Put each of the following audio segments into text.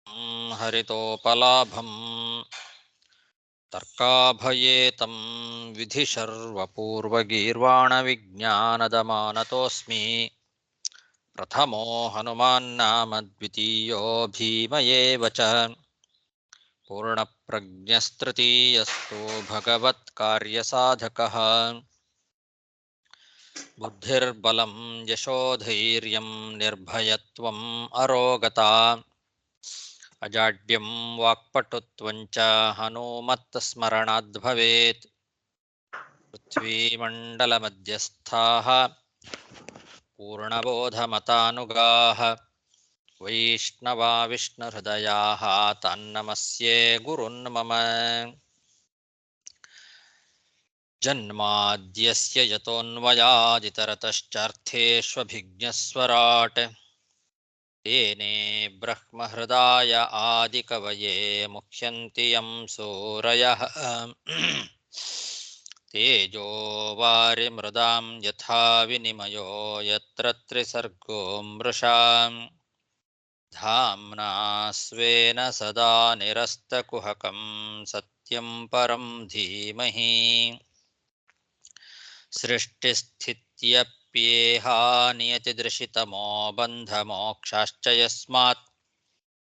ಹರಿತೋಪಲಾಭಂ ತರ್ಕಾಭಯೇತಂ ವಿಧಿಶರ್ವಪೂರ್ವಗೀರ್ವಾಣವಿಜ್ಞಾನದಮಾನತೋऽಸ್ಮಿ ಪ್ರಥಮೋ ಹನುಮಾನ್ನಾಮ ದ್ವಿತೀಯೋ ಭೀಮಯೇವ ಚ ಪೂರ್ಣಪ್ರಜ್ಞಸ್ತೃತೀಯಸ್ತು ಭಗವತ್ಕಾರ್ಯಸಾಧಕಃ ಬುದ್ಧಿರ್ಬಲಂ ಯಶೋಧೈರ್ಯಂ ನಿರ್ಭಯತ್ವಂ ಅರೋಗತಾ ಅಜಾಡ್ಯಂ ವಾಕ್ಪಟುತ್ವಂಚ ಹನುಮತ್ಸ್ಮರಣಾದ್ ಭವೇತ್ ಪೃಥ್ವೀಮಂಡಲಮಧ್ಯಸ್ಥಾಃ ಪೂರ್ಣಬೋಧಮತಾನುಗಾಃ ವೈಷ್ಣವಾ ವಿಷ್ಣುಹೃದಯಾಃ ತಾನ್ನಮಸ್ಯೆ ಗುರುನ್ ಮಮ ಜನ್ಮಾದ್ಯಸ್ಯ ಯತೋನ್ಮಯಾದಿತರತಶ್ಚಾರ್ಥೇಷ್ವಭಿಜ್ಞಸ್ವರಾಟ್ ತೇನೇ ಬ್ರಹ್ಮಹೃದಾಯ ಆದಿಕವಯೇ ಮುಹ್ಯಂತಿ ಯಂ ಸೂರಯಃ ತೇಜೋ ವಾರಿಮೃದಾಂ ಯಥಾ ವಿನಿಮಯೋ ಯತ್ರ ತ್ರಿಸರ್ಗೋ ಮೃಷಾ ಧಾಮ್ನಾ ಸ್ವೇನ ಸದಾ ನಿರಸ್ತಕುಹಕಂ ಸತ್ಯಂ ಪರಂ ಧೀಮಹಿ ಸೃಷ್ಟಿಸ್ಥಿತ್ಯಪ್ಯೇಹಾ ನಿಯತಿದೃಶಿತಮೋ ಬಂಧಮೋಕ್ಷಾಶ್ಚ ಯಸ್ಮಾತ್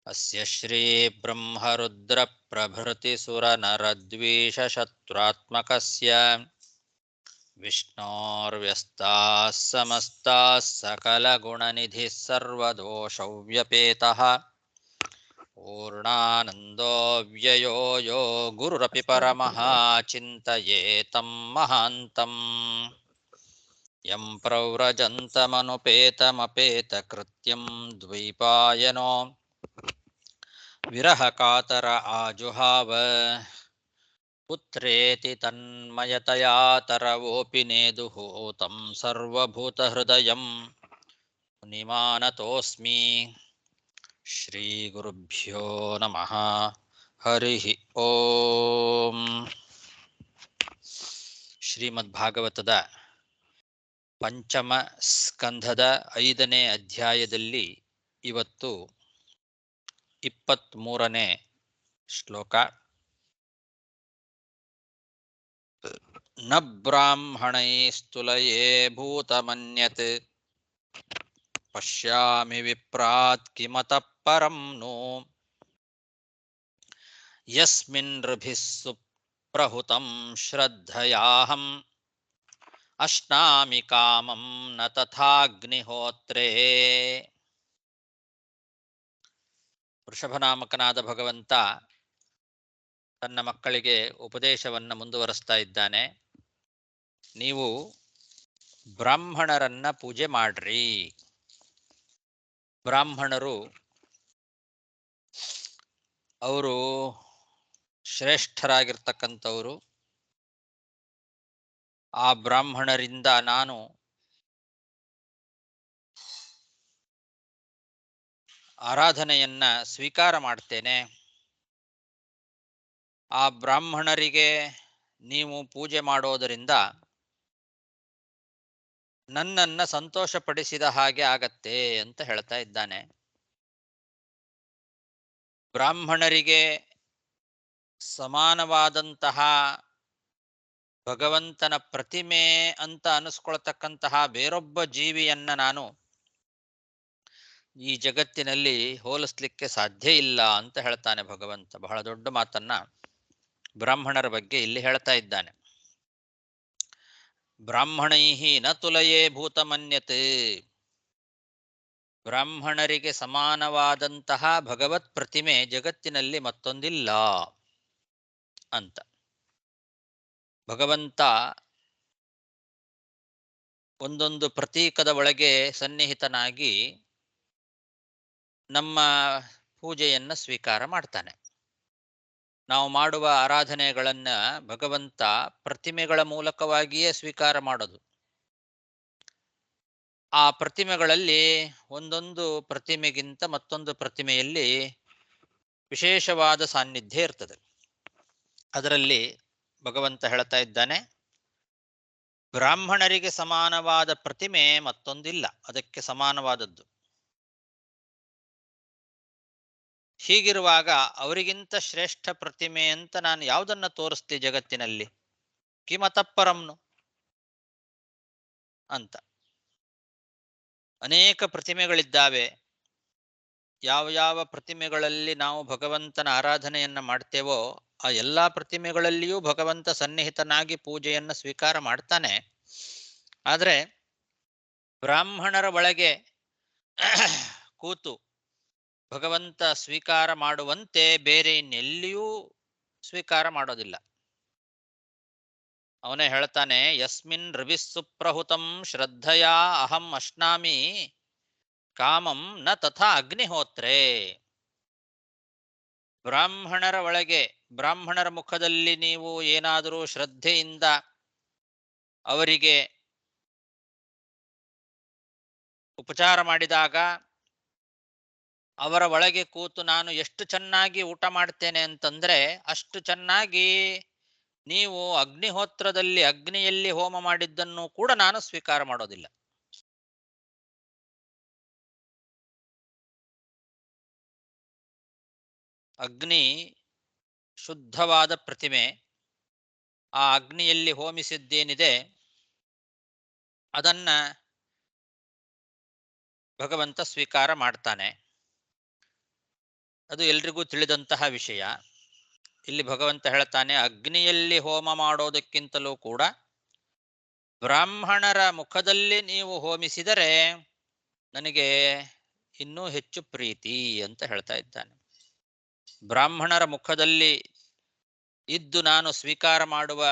ಅಸ್ಯ ಶ್ರೀ ಬ್ರಹ್ಮರುದ್ರ ಪ್ರಭೃತಿ ಸುರನರದ್ವೀಷಶತ್ರುತ್ಮಕಸ್ಯ ವಿಷ್ಣೋರ್ವ್ಯಸ್ತಾಃ ಸಮಸ್ತಾಃ ಸಕಲಗುಣನಿಧಿಃ ಸರ್ವದೋಷವ್ಯಪೇತಃ ಪೂರ್ಣಾನಂದೋ ವ್ಯಯೋ ಯೋ ಗುರುರಪಿ ಪರಮಃ ಚಿಂತಯೇತಂ ಮಹಾಂತಂ ಯಂ ಪ್ರವ್ರಜन्तಮನುಪೇತಮಪೇತಕೃತ್ಯಂ ದ್ವೈಪಾಯನೋ ವಿರಹಕಾತರ ಆಜುಹಾವ ಪುತ್ರೇತಿ ತನ್ಮಯತಯಾ ತರವೋಪಿ ನೇದುಃ तं ಸರ್ವಭೂತಹೃದಯಂ ಮುನಿಮಾನತೋಸ್ಮಿ. ಶ್ರೀಗುರುಭ್ಯೋ ನಮಃ. ಹರಿ ಓಂ. ಶ್ರೀಮದ್ಭಾಗವತದ ಪಂಚಮ ಸ್ಕಂಧದ 5ನೇ ಅಧ್ಯಾಯದಲ್ಲಿ ಇವತ್ತು 23ನೇ ಶ್ಲೋಕ. ನ ಬ್ರಾಹ್ಮಣೈಸ್ತುಲಯೇ ಭೂತಮನ್ಯತ್ ಪಶ್ಯಾಮಿ ವಿಪ್ರಾತ್ ಕಿಮತಃ ಪರಂ ನು ಯಸ್ಮಿನ್ ಋಭಿಃ ಸುಪ್ರಹುತಂ ಶ್ರದ್ಧಯಾಹಂ ಅಶ್ನಾಮಿ ಕಾಮಂ ನ ತಥಾಗ್ನಿಹೋತ್ರೇ. ವೃಷಭನಾಮಕನಾದ ಭಗವಂತ ತನ್ನ ಮಕ್ಕಳಿಗೆ ಉಪದೇಶವನ್ನು ಮುಂದುವರಿಸ್ತಾ ಇದ್ದಾನೆ. ನೀವು ಬ್ರಾಹ್ಮಣರನ್ನ ಪೂಜೆ ಮಾಡ್ರಿ. ಬ್ರಾಹ್ಮಣರು ಅವರು ಶ್ರೇಷ್ಠರಾಗಿರ್ತಕ್ಕಂಥವರು. ಆ ಬ್ರಾಹ್ಮಣರಿಂದ ನಾನು ಆರಾಧನೆಯನ್ನ ಸ್ವೀಕಾರ ಮಾಡ್ತೇನೆ. ಆ ಬ್ರಾಹ್ಮಣರಿಗೆ ನೀವು ಪೂಜೆ ಮಾಡೋದರಿಂದ ನನ್ನನ್ನ ಸಂತೋಷಪಡಿಸಿದ ಹಾಗೆ ಆಗತ್ತೆ ಅಂತ ಹೇಳ್ತಾ ಇದ್ದಾನೆ. ಬ್ರಾಹ್ಮಣರಿಗೆ ಸಮಾನವಾದಂತಹ ಭಗವಂತನ ಪ್ರತಿಮೆ ಅಂತ ಅನಿಸ್ಕೊಳ್ತಕ್ಕಂತಹ ಬೇರೊಬ್ಬ ಜೀವಿಯನ್ನ ನಾನು ಈ ಜಗತ್ತಿನಲ್ಲಿ ಹೋಲಿಸ್ಲಿಕ್ಕೆ ಸಾಧ್ಯ ಇಲ್ಲ ಅಂತ ಹೇಳ್ತಾನೆ ಭಗವಂತ. ಬಹಳ ದೊಡ್ಡ ಮಾತನ್ನ ಬ್ರಾಹ್ಮಣರ ಬಗ್ಗೆ ಇಲ್ಲಿ ಹೇಳ್ತಾ ಇದ್ದಾನೆ. ಬ್ರಾಹ್ಮಣೈಹಿ ನ ತುಲಯೇ ಭೂತಮನ್ಯತ್. ಬ್ರಾಹ್ಮಣರಿಗೆ ಸಮಾನವಾದಂತಹ ಭಗವತ್ ಪ್ರತಿಮೆ ಜಗತ್ತಿನಲ್ಲಿ ಮತ್ತೊಂದಿಲ್ಲ ಅಂತ. ಭಗವಂತ ಒಂದೊಂದು ಪ್ರತೀಕದ ಒಳಗೆ ಸನ್ನಿಹಿತನಾಗಿ ನಮ್ಮ ಪೂಜೆಯನ್ನ ಸ್ವೀಕಾರ ಮಾಡ್ತಾನೆ. ನಾವು ಮಾಡುವ ಆರಾಧನೆಗಳನ್ನ ಭಗವಂತ ಪ್ರತಿಮೆಗಳ ಮೂಲಕವಾಗಿಯೇ ಸ್ವೀಕಾರ ಮಾಡೋದು. ಆ ಪ್ರತಿಮೆಗಳಲ್ಲಿ ಒಂದೊಂದು ಪ್ರತಿಮೆಗಿಂತ ಮತ್ತೊಂದು ಪ್ರತಿಮೆಯಲ್ಲಿ ವಿಶೇಷವಾದ ಸಾನ್ನಿಧ್ಯ ಇರ್ತದೆ. ಅದರಲ್ಲಿ ಭಗವಂತ ಹೇಳ್ತಾ ಇದ್ದಾನೆ, ಬ್ರಾಹ್ಮಣರಿಗೆ ಸಮಾನವಾದ ಪ್ರತಿಮೆ ಮತ್ತೊಂದಿಲ್ಲ, ಅದಕ್ಕೆ ಸಮಾನವಾದದ್ದು. ಹೀಗಿರುವಾಗ ಅವರಿಗಿಂತ ಶ್ರೇಷ್ಠ ಪ್ರತಿಮೆ ಅಂತ ನಾನು ಯಾವುದನ್ನ ತೋರಿಸ್ತಿ ಜಗತ್ತಿನಲ್ಲಿ? ಕಿಮತಃಪರಂನು ಅಂತ. ಅನೇಕ ಪ್ರತಿಮೆಗಳಿದ್ದಾವೆ. ಯಾವ ಯಾವ ಪ್ರತಿಮೆಗಳಲ್ಲಿ ನಾವು ಭಗವಂತನ ಆರಾಧನೆಯನ್ನ ಮಾಡ್ತೇವೋ ಆ ಎಲ್ಲಾ ಪ್ರತಿಮೆಗಳಲ್ಲಿಯೂ ಭಗವಂತ ಸನ್ನಿಹಿತನಾಗಿ ಪೂಜೆಯನ್ನ ಸ್ವೀಕಾರ ಮಾಡ್ತಾನೆ. ಆದರೆ ಬ್ರಾಹ್ಮಣರ ಒಳಗೆ ಕೂತು ಭಗವಂತ ಸ್ವೀಕಾರ ಮಾಡುವಂತೆ ಬೇರೆ ಇನ್ನೆಲ್ಲಿಯೂ ಸ್ವೀಕಾರ ಮಾಡೋದಿಲ್ಲ. ಅವನೇ ಹೇಳ್ತಾನೆ, ಯಸ್ಮಿನ್ ರವಿಸ್ಸುಪ್ರಹುತಂ ಶ್ರದ್ಧಯಾ ಅಹಂ ಅಶ್ನಾಮಿ ಕಾಮಂ ನ ತಥಾ ಅಗ್ನಿಹೋತ್ರೇ. ಬ್ರಾಹ್ಮಣರ ಒಳಗೆ, ಬ್ರಾಹ್ಮಣರ ಮುಖದಲ್ಲಿ ನೀವು ಏನಾದರೂ ಶ್ರದ್ಧೆಯಿಂದ ಅವರಿಗೆ ಉಪಚಾರ ಮಾಡಿದಾಗ ಅವರ ಒಳಗೆ ಕೂತು ನಾನು ಎಷ್ಟು ಚೆನ್ನಾಗಿ ಊಟ ಮಾಡ್ತೇನೆ ಅಂತಂದ್ರೆ ಅಷ್ಟು ಚೆನ್ನಾಗಿ ನೀವು ಅಗ್ನಿಹೋತ್ರದಲ್ಲಿ ಅಗ್ನಿಯಲ್ಲಿ ಹೋಮ ಮಾಡಿದ್ದನ್ನು ಕೂಡ ನಾನು ಸ್ವೀಕಾರ ಮಾಡೋದಿಲ್ಲ. ಅಗ್ನಿ ಶುದ್ಧವಾದ ಪ್ರತಿಮೆ. ಆ ಅಗ್ನಿಯಲ್ಲಿ ಹೋಮಿಸಿದ್ದೇನಿದೆ ಅದನ್ನ ಭಗವಂತ ಸ್ವೀಕಾರ ಮಾಡ್ತಾನೆ. ಅದು ಎಲ್ರಿಗೂ ತಿಳಿದಂತಹ ವಿಷಯ. ಇಲ್ಲಿ ಭಗವಂತ ಹೇಳ್ತಾನೆ, ಅಗ್ನಿಯಲ್ಲಿ ಹೋಮ ಮಾಡೋದಕ್ಕಿಂತಲೂ ಕೂಡ ಬ್ರಾಹ್ಮಣರ ಮುಖದಲ್ಲಿ ನೀವು ಹೋಮಿಸಿದರೆ ನನಗೆ ಇನ್ನೂ ಹೆಚ್ಚು ಪ್ರೀತಿ ಅಂತ ಹೇಳ್ತಾ ಇದ್ದಾನೆ. ಬ್ರಾಹ್ಮಣರ ಮುಖದಲ್ಲಿ ಇದ್ದು ನಾನು ಸ್ವೀಕಾರ ಮಾಡುವ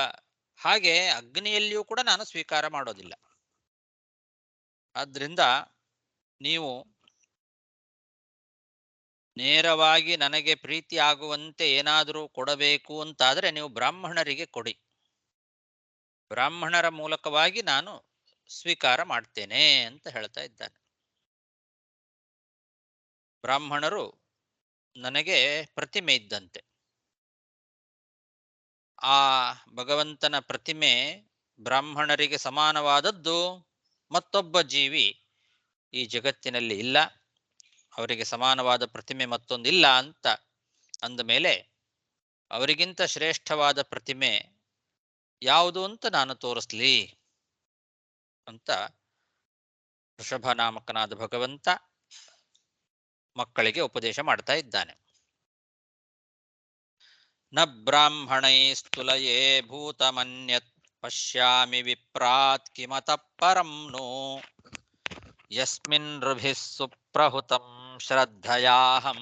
ಹಾಗೆ ಅಗ್ನಿಯಲ್ಲಿಯೂ ಕೂಡ ನಾನು ಸ್ವೀಕಾರ ಮಾಡೋದಿಲ್ಲ. ಆದ್ರಿಂದ ನೀವು ನೇರವಾಗಿ ನನಗೆ ಪ್ರೀತಿ ಆಗುವಂತೆ ಏನಾದರೂ ಕೊಡಬೇಕು ಅಂತಾದರೆ ನೀವು ಬ್ರಾಹ್ಮಣರಿಗೆ ಕೊಡಿ. ಬ್ರಾಹ್ಮಣರ ಮೂಲಕವಾಗಿ ನಾನು ಸ್ವೀಕಾರ ಮಾಡ್ತೇನೆ ಅಂತ ಹೇಳ್ತಾ ಇದ್ದಾನೆ. ಬ್ರಾಹ್ಮಣರು ನನಗೆ ಪ್ರತಿಮೆ ಇದ್ದಂತೆ. ಆ ಭಗವಂತನ ಪ್ರತಿಮೆ ಬ್ರಾಹ್ಮಣರಿಗೆ ಸಮಾನವಾದದ್ದು ಮತ್ತೊಬ್ಬ ಜೀವಿ ಈ ಜಗತ್ತಿನಲ್ಲಿ ಇಲ್ಲ. ಅವರಿಗೆ ಸಮಾನವಾದ ಪ್ರತಿಮೆ ಮತ್ತೊಂದಿಲ್ಲ ಅಂತ ಅಂದ ಮೇಲೆ ಅವರಿಗಿಂತ ಶ್ರೇಷ್ಠವಾದ ಪ್ರತಿಮೆ ಯಾವುದು ಅಂತ ನಾನು ತೋರಿಸ್ಲಿ ಅಂತ ವೃಷಭನಾಮಕನಾದ ಭಗವಂತ ಮಕ್ಕಳಿಗೆ ಉಪದೇಶ ಮಾಡ್ತಾ ಇದ್ದಾನೆ. ನ ಬ್ರಾಹ್ಮಣೈಸ್ತುಲಯೇ ಭೂತಮನ್ಯತ್ ಪಶ್ಯಾಮಿ ವಿಪ್ರಾತ್ ಕಿಮತಃ ಪರಂ ನು ಯಸ್ಮಿನ್ ಋಭಿಃ ಸುಪ್ರಹುತಂ ಶ್ರದ್ಧಯಾಹಂ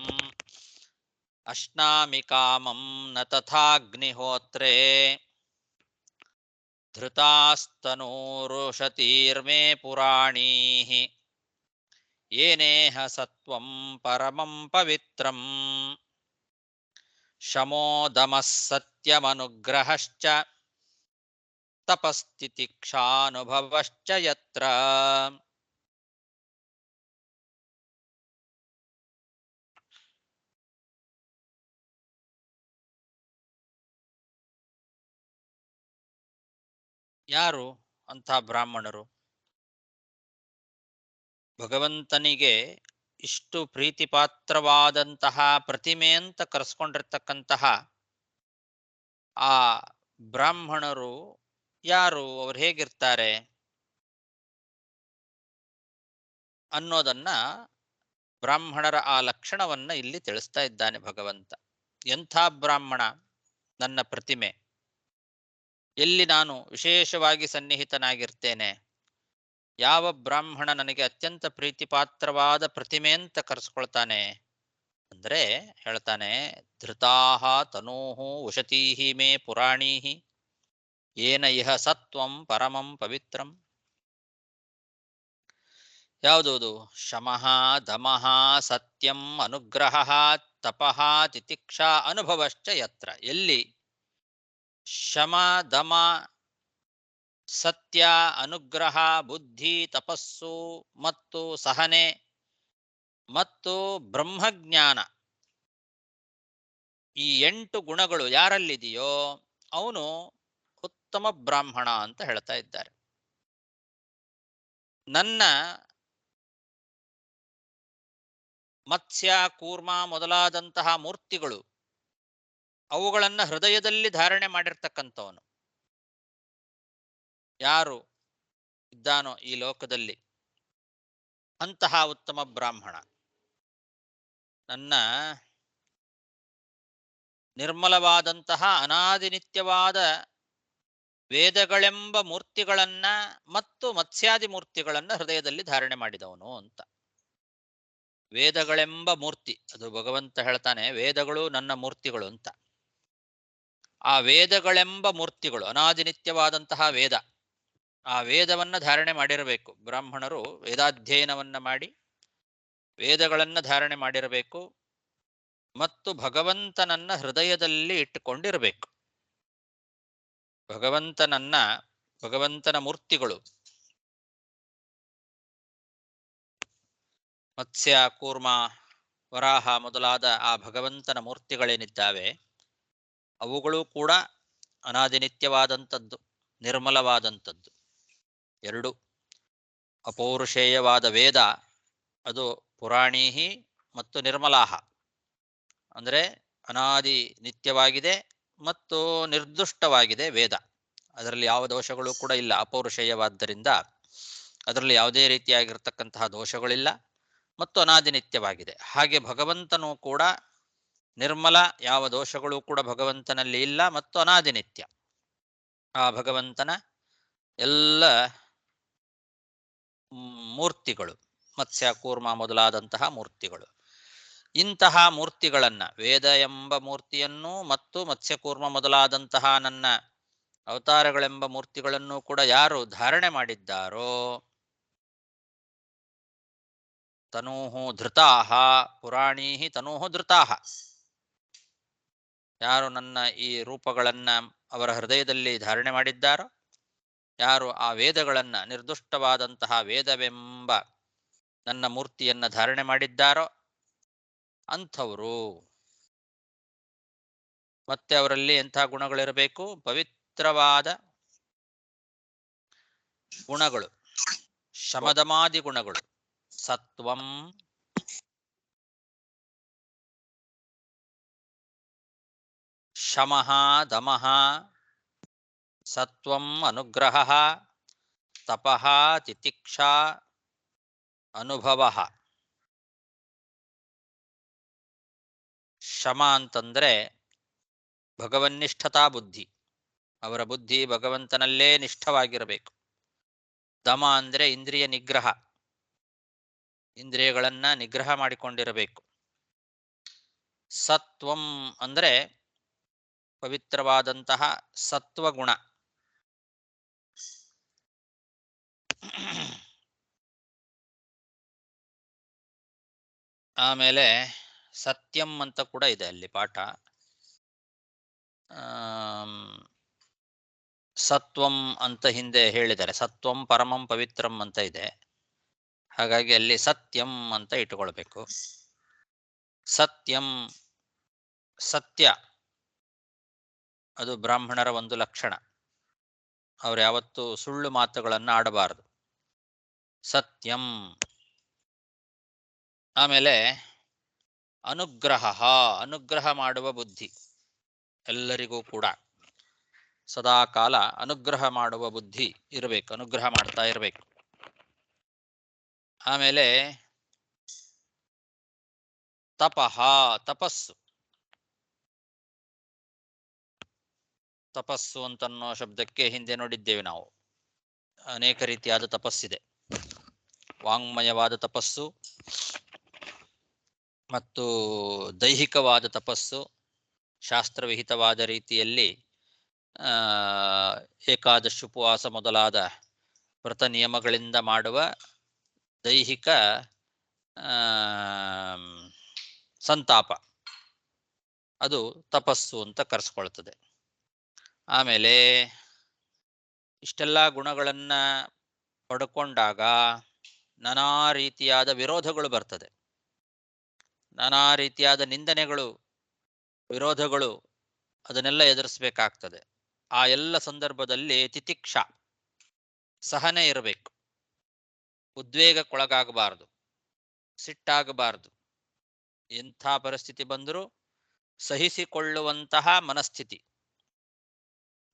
ಅಶ್ನಾಮಿ ಕಾಮಂ ನ ತಥಾಗ್ನಿಹೋತ್ರೇ ಧೃತಾಸ್ತನೂರುಷತೀರ್ಮೇ ಪುರಾಣೀಃ ಯೇನೇಹ ಸತ್ವಂ ಪರಮಂ ಪವಿತ್ರಂ ಶಮೋ ದಮಃ ಸತ್ಯಮನುಗ್ರಹಶ್ಚ ತಪಸ್ತಿತಿಕ್ಷಾನುಭವಶ್ಚ ಯತ್ರ. ಯಾರು ಅಂಥ ಬ್ರಾಹ್ಮಣರು? ಭಗವಂತನಿಗೆ ಇಷ್ಟು ಪ್ರೀತಿಪಾತ್ರವಾದಂತಹ ಪ್ರತಿಮೆ ಅಂತ ಕರೆಸ್ಕೊಂಡಿರ್ತಕ್ಕಂತಹ ಆ ಬ್ರಾಹ್ಮಣರು ಯಾರು, ಅವ್ರು ಹೇಗಿರ್ತಾರೆ ಅನ್ನೋದನ್ನ ಬ್ರಾಹ್ಮಣರ ಆ ಲಕ್ಷಣವನ್ನ ಇಲ್ಲಿ ತಿಳಿಸ್ತಾ ಇದ್ದಾನೆ ಭಗವಂತ. ಎಂಥ ಬ್ರಾಹ್ಮಣ ನನ್ನ ಪ್ರತಿಮೆ, ಎಲ್ಲಿ ನಾನು ವಿಶೇಷವಾಗಿ ಸನ್ನಿಹಿತನಾಗಿರ್ತೇನೆ, ಯಾವ ಬ್ರಾಹ್ಮಣ ನನಗೆ ಅತ್ಯಂತ ಪ್ರೀತಿಪಾತ್ರವಾದ ಪ್ರತಿಮೆ ಅಂತ ಕರೆಸ್ಕೊಳ್ತಾನೆ ಅಂದ್ರೆ ಹೇಳ್ತಾನೆ, ಧೃತಾಹ ತನೂಹು ಉಶತೀಹಿ ಮೇ ಪುರಾಣೀಹಿ ಏನ ಇಹ ಸತ್ವಂ ಪರಮಂ ಪವಿತ್ರಂ. ಯಾವುದದು? ಶಮಃ ದಮಃ ಸತ್ಯಂ ಅನುಗ್ರಹ ತಪಃ ತಿತಿಕ್ಷಾ ಅನುಭವಶ್ಚ ಯತ್ರ. ಎಲ್ಲಿ ಶಮ ದಮ ಸತ್ಯ ಅನುಗ್ರಹ ಬುದ್ಧಿ ತಪಸ್ಸು ಮತ್ತು ಸಹನೆ ಮತ್ತು ಬ್ರಹ್ಮಜ್ಞಾನ ಈ 8 ಗುಣಗಳು ಯಾರಲ್ಲಿದೆಯೋ ಅವನು ಉತ್ತಮ ಬ್ರಾಹ್ಮಣ ಅಂತ ಹೇಳ್ತಾ ಇದ್ದಾರೆ. ನನ್ನ ಮತ್ಸ್ಯ ಕೂರ್ಮ ಮೊದಲಾದಂತಹ ಮೂರ್ತಿಗಳು ಅವುಗಳನ್ನ ಹೃದಯದಲ್ಲಿ ಧಾರಣೆ ಮಾಡಿರ್ತಕ್ಕಂಥವನು ಯಾರು ಇದ್ದಾನೋ ಈ ಲೋಕದಲ್ಲಿ ಅಂತಹ ಉತ್ತಮ ಬ್ರಾಹ್ಮಣ ನನ್ನ ನಿರ್ಮಲವಾದಂತಹ ಅನಾದಿನಿತ್ಯವಾದ ವೇದಗಳೆಂಬ ಮೂರ್ತಿಗಳನ್ನ ಮತ್ತು ಮತ್ಸ್ಯಾದಿ ಮೂರ್ತಿಗಳನ್ನ ಹೃದಯದಲ್ಲಿ ಧಾರಣೆ ಮಾಡಿದವನು ಅಂತ. ವೇದಗಳೆಂಬ ಮೂರ್ತಿ, ಅದು ಭಗವಂತ ಹೇಳ್ತಾನೆ ವೇದಗಳು ನನ್ನ ಮೂರ್ತಿಗಳು ಅಂತ. ಆ ವೇದಗಳೆಂಬ ಮೂರ್ತಿಗಳು ಅನಾದಿನಿತ್ಯವಾದಂತಹ ವೇದ, ಆ ವೇದವನ್ನ ಧಾರಣೆ ಮಾಡಿರಬೇಕು ಬ್ರಾಹ್ಮಣರು. ವೇದಾಧ್ಯಯನವನ್ನ ಮಾಡಿ ವೇದಗಳನ್ನ ಧಾರಣೆ ಮಾಡಿರಬೇಕು ಮತ್ತು ಭಗವಂತನನ್ನ ಹೃದಯದಲ್ಲಿ ಇಟ್ಟುಕೊಂಡಿರಬೇಕು. ಭಗವಂತನ ಮೂರ್ತಿಗಳು ಮತ್ಸ್ಯ ಕೂರ್ಮ ವರಾಹ ಮೊದಲಾದ ಆ ಭಗವಂತನ ಮೂರ್ತಿಗಳೇನಿದ್ದಾವೆ ಅವುಗಳು ಕೂಡ ಅನಾದಿನಿತ್ಯವಾದಂಥದ್ದು, ನಿರ್ಮಲವಾದಂಥದ್ದು. ಎರಡು, ಅಪೌರುಷೇಯವಾದ ವೇದ ಅದು ಪುರಾಣೀಹಿ ಮತ್ತು ನಿರ್ಮಲಾಹ, ಅಂದರೆ ಅನಾದಿ ನಿತ್ಯವಾಗಿದೆ ಮತ್ತು ನಿರ್ದುಷ್ಟವಾಗಿದೆ ವೇದ. ಅದರಲ್ಲಿ ಯಾವ ದೋಷಗಳು ಕೂಡ ಇಲ್ಲ. ಅಪೌರುಷೇಯವಾದ್ದರಿಂದ ಅದರಲ್ಲಿ ಯಾವುದೇ ರೀತಿಯಾಗಿರ್ತಕ್ಕಂತಹ ದೋಷಗಳಿಲ್ಲ ಮತ್ತು ಅನಾದಿನಿತ್ಯವಾಗಿದೆ. ಹಾಗೆ ಭಗವಂತನೂ ಕೂಡ ನಿರ್ಮಲ, ಯಾವ ದೋಷಗಳು ಕೂಡ ಭಗವಂತನಲ್ಲಿ ಇಲ್ಲ ಮತ್ತು ಅನಾದಿನಿತ್ಯ. ಆ ಭಗವಂತನ ಎಲ್ಲ ಮೂರ್ತಿಗಳು ಮತ್ಸ್ಯ ಕೂರ್ಮ ಮೊದಲಾದಂತಹ ಮೂರ್ತಿಗಳು. ಇಂತಹ ಮೂರ್ತಿಗಳನ್ನ, ವೇದ ಎಂಬ ಮೂರ್ತಿಯನ್ನು ಮತ್ತು ಮತ್ಸ್ಯಕೂರ್ಮ ಮೊದಲಾದಂತಹ ನನ್ನ ಅವತಾರಗಳೆಂಬ ಮೂರ್ತಿಗಳನ್ನು ಕೂಡ ಯಾರು ಧಾರಣೆ ಮಾಡಿದ್ದಾರೋ ತನೂಹು ಧೃತಾಹ ಪುರಾಣೀಹಿ ತನೂಹು ಧೃತಾಹ, ಯಾರು ನನ್ನ ಈ ರೂಪಗಳನ್ನ ಅವರ ಹೃದಯದಲ್ಲಿ ಧಾರಣೆ ಮಾಡಿದ್ದಾರೋ, ಯಾರು ಆ ವೇದಗಳನ್ನ ನಿರ್ದುಷ್ಟವಾದಂತಹ ವೇದವೆಂಬ ನನ್ನ ಮೂರ್ತಿಯನ್ನ ಧಾರಣೆ ಮಾಡಿದ್ದಾರೋ ಅಂಥವರು. ಮತ್ತೆ ಅವರಲ್ಲಿ ಎಂಥ ಗುಣಗಳಿರಬೇಕು? ಪವಿತ್ರವಾದ ಗುಣಗಳು, ಶಮದಮಾದಿ ಗುಣಗಳು. ಸತ್ವಂ, ಶಮಃ ದಮಃ, ಸತ್ವಂ ಅನುಗ್ರಹ, ತಪಃ ತಿತಿಕ್ಷಾ, ಅನುಭವ. ಶಮ ಅಂತಂದ್ರೆ ಭಗವನ್ನಿಷ್ಠತಾ ಬುದ್ಧಿ, ಅವರ ಬುದ್ಧಿ ಭಗವಂತನಲ್ಲೇ ನಿಷ್ಠವಾಗಿರಬೇಕು. ದಮ ಅಂದ್ರೆ ಇಂದ್ರಿಯ ನಿಗ್ರಹ, ಇಂದ್ರಿಯಗಳನ್ನ ನಿಗ್ರಹ ಮಾಡಿಕೊಂಡಿರಬೇಕು. ಸತ್ವಂ ಅಂದ್ರೆ ಪವಿತ್ರವಾದಂತಹ ಸತ್ವಗುಣ. ಆಮೇಲೆ ಸತ್ಯಂ ಅಂತ ಕೂಡ ಇದೆ ಅಲ್ಲಿ ಪಾಠ. ಸತ್ವಂ ಅಂತ ಹಿಂದೆ ಹೇಳಿದ್ದಾರೆ, ಸತ್ವಂ ಪರಮಂ ಪವಿತ್ರಂ ಅಂತ ಇದೆ. ಹಾಗಾಗಿ ಅಲ್ಲಿ ಸತ್ಯಂ ಅಂತ ಇಟ್ಟುಕೊಳ್ಬೇಕು. ಸತ್ಯಂ, ಸತ್ಯ ಅದು ಬ್ರಾಹ್ಮಣರ ಒಂದು ಲಕ್ಷಣ. ಅವ್ರು ಯಾವತ್ತೂ ಸುಳ್ಳು ಮಾತುಗಳನ್ನು ಆಡಬಾರದು. ಸತ್ಯಂ. ಆಮೇಲೆ ಅನುಗ್ರಹ, ಅನುಗ್ರಹ ಮಾಡುವ ಬುದ್ಧಿ, ಎಲ್ಲರಿಗೂ ಕೂಡ ಸದಾ ಕಾಲ ಅನುಗ್ರಹ ಮಾಡುವ ಬುದ್ಧಿ ಇರಬೇಕು, ಅನುಗ್ರಹ ಮಾಡ್ತಾ ಇರಬೇಕು. ಆಮೇಲೆ ತಪಃ, ತಪಸ್ಸು. ತಪಸ್ಸು ಅಂತನ್ನೋ ಶಬ್ದಕ್ಕೆ ಹಿಂದೆ ನೋಡಿದ್ದೇವೆ ನಾವು, ಅನೇಕ ರೀತಿಯಾದ ತಪಸ್ಸಿದೆ. ವಾಂಗ್ಮಯವಾದ ತಪಸ್ಸು ಮತ್ತು ದೈಹಿಕವಾದ ತಪಸ್ಸು, ಶಾಸ್ತ್ರವಿಹಿತವಾದ ರೀತಿಯಲ್ಲಿ ಏಕಾದಶಿ ಉಪವಾಸ ಮೊದಲಾದ ವ್ರತ ನಿಯಮಗಳಿಂದ ಮಾಡುವ ದೈಹಿಕ ಸಂತಾಪ, ಅದು ತಪಸ್ಸು ಅಂತ ಕರೆಸ್ಕೊಳ್ತದೆ. ಆಮೇಲೆ ಇಷ್ಟೆಲ್ಲ ಗುಣಗಳನ್ನ ಪಡ್ಕೊಂಡಾಗ ನಾನಾ ರೀತಿಯಾದ ವಿರೋಧಗಳು ಬರ್ತದೆ, ನಾನಾ ರೀತಿಯಾದ ನಿಂದನೆಗಳು, ವಿರೋಧಗಳು, ಅದನ್ನೆಲ್ಲ ಎದುರಿಸಬೇಕಾಗ್ತದೆ. ಆ ಎಲ್ಲ ಸಂದರ್ಭದಲ್ಲಿ ತಿತಿಕ್ಷಾ, ಸಹನೆ ಇರಬೇಕು. ಉದ್ವೇಗಕ್ಕೊಳಗಾಗಬಾರದು, ಸಿಟ್ಟಾಗಬಾರದು, ಎಂಥ ಪರಿಸ್ಥಿತಿ ಬಂದರೂ ಸಹಿಸಿಕೊಳ್ಳುವಂತಹ ಮನಸ್ಥಿತಿ,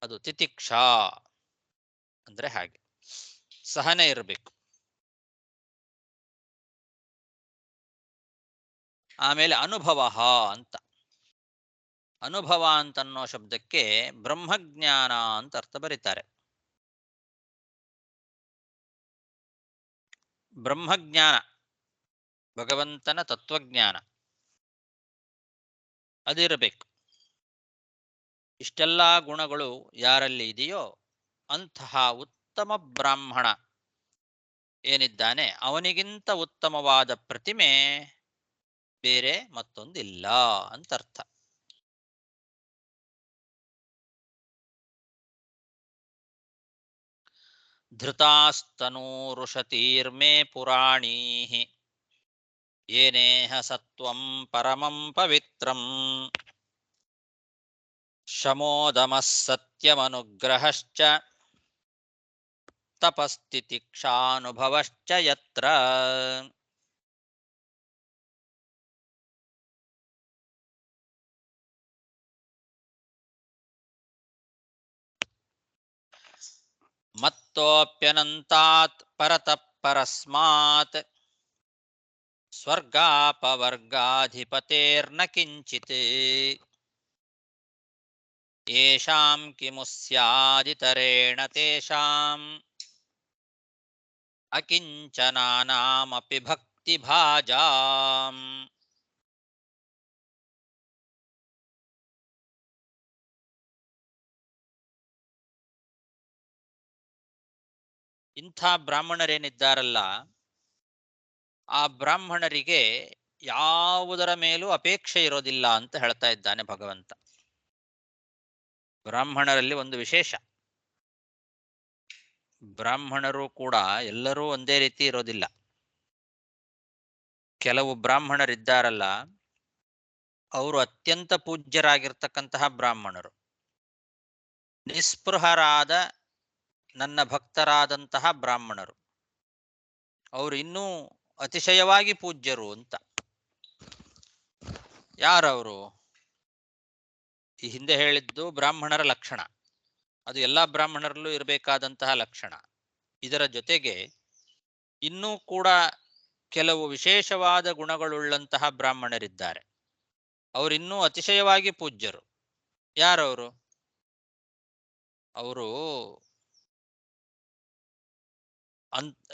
ಅದು ತಿತಿಕ್ಷಾ ಅಂದ್ರೆ ಹಾಗೆ ಸಹನೆ ಇರಬೇಕು. ಆಮೇಲೆ ಅನುಭವ ಅಂತ, ಅನುಭವ ಅಂತನ್ನೋ ಶಬ್ದಕ್ಕೆ ಬ್ರಹ್ಮಜ್ಞಾನ ಅಂತ ಅರ್ಥ ಬರೀತಾರೆ. ಬ್ರಹ್ಮಜ್ಞಾನ, ಭಗವಂತನ ತತ್ವಜ್ಞಾನ ಅದಿರಬೇಕು. ಇಷ್ಟೆಲ್ಲ ಗುಣಗಳು ಯಾರಲ್ಲಿ ಇದೆಯೋ ಅಂತಹ ಉತ್ತಮ ಬ್ರಾಹ್ಮಣ ಏನಿದ್ದಾನೆ ಅವನಿಗಿಂತ ಉತ್ತಮವಾದ ಪ್ರತಿಮೆ ಬೇರೆ ಮತ್ತೊಂದಿಲ್ಲ ಅಂತ ಅರ್ಥ. ಧೃತಾಸ್ತನೂರುಷತೀರ್ಮೇ ಪುರಾಣೀಃ ಯೇನೇಹ ಸತ್ವಂ ಪರಮಂ ಪವಿತ್ರಂ ಶಮೋದಮಃ ಸತ್ಯಮನುಗ್ರಹಶ್ಚ ತಪಸ್ತಿತಿಕ್ಷಾನುಭವಶ್ಚ ಯತ್ರ. ಮತ್ತೋಪ್ಯನಂತಾತ್ ಪರತಃ ಪರಸ್ಮಾತ್ ಸ್ವರ್ಗಾಪವರ್ಗಾಧಿಪತೇರ್ನ ಕಿಂಚಿತ್ ಯೇಷಾಂ ಕಿಮು ಸ್ಯಾದಿತರೇಣ ತೇಷಾಂ ಅಕಿಂಚನಾನಾಮಪಿ ಭಕ್ತಿಭಾಜಾಂ. ಇಂಥ ಬ್ರಾಹ್ಮಣರೇನಿದ್ದಾರಲ್ಲ, ಆ ಬ್ರಾಹ್ಮಣರಿಗೆ ಯಾವುದರ ಮೇಲೂ ಅಪೇಕ್ಷೆ ಇರೋದಿಲ್ಲ ಅಂತ ಹೇಳ್ತಾ ಇದ್ದಾನೆ ಭಗವಂತ. ಬ್ರಾಹ್ಮಣರಲ್ಲಿ ಒಂದು ವಿಶೇಷ, ಬ್ರಾಹ್ಮಣರು ಕೂಡ ಎಲ್ಲರೂ ಒಂದೇ ರೀತಿ ಇರೋದಿಲ್ಲ. ಕೆಲವು ಬ್ರಾಹ್ಮಣರಿದ್ದಾರಲ್ಲ, ಅವರು ಅತ್ಯಂತ ಪೂಜ್ಯರಾಗಿರ್ತಕ್ಕಂತಹ ಬ್ರಾಹ್ಮಣರು, ನಿಸ್ಪೃಹರಾದ ನನ್ನ ಭಕ್ತರಾದಂತಹ ಬ್ರಾಹ್ಮಣರು, ಅವರು ಇನ್ನೂ ಅತಿಶಯವಾಗಿ ಪೂಜ್ಯರು ಅಂತ. ಯಾರವರು? ಈ ಹಿಂದೆ ಹೇಳಿದ್ದು ಬ್ರಾಹ್ಮಣರ ಲಕ್ಷಣ, ಅದು ಎಲ್ಲ ಬ್ರಾಹ್ಮಣರಲ್ಲೂ ಇರಬೇಕಾದಂತಹ ಲಕ್ಷಣ. ಇದರ ಜೊತೆಗೆ ಇನ್ನೂ ಕೂಡ ಕೆಲವು ವಿಶೇಷವಾದ ಗುಣಗಳುಳ್ಳಂತಹ ಬ್ರಾಹ್ಮಣರಿದ್ದಾರೆ, ಅವರಿನ್ನೂ ಅತಿಶಯವಾಗಿ ಪೂಜ್ಯರು. ಯಾರವರು? ಅವರು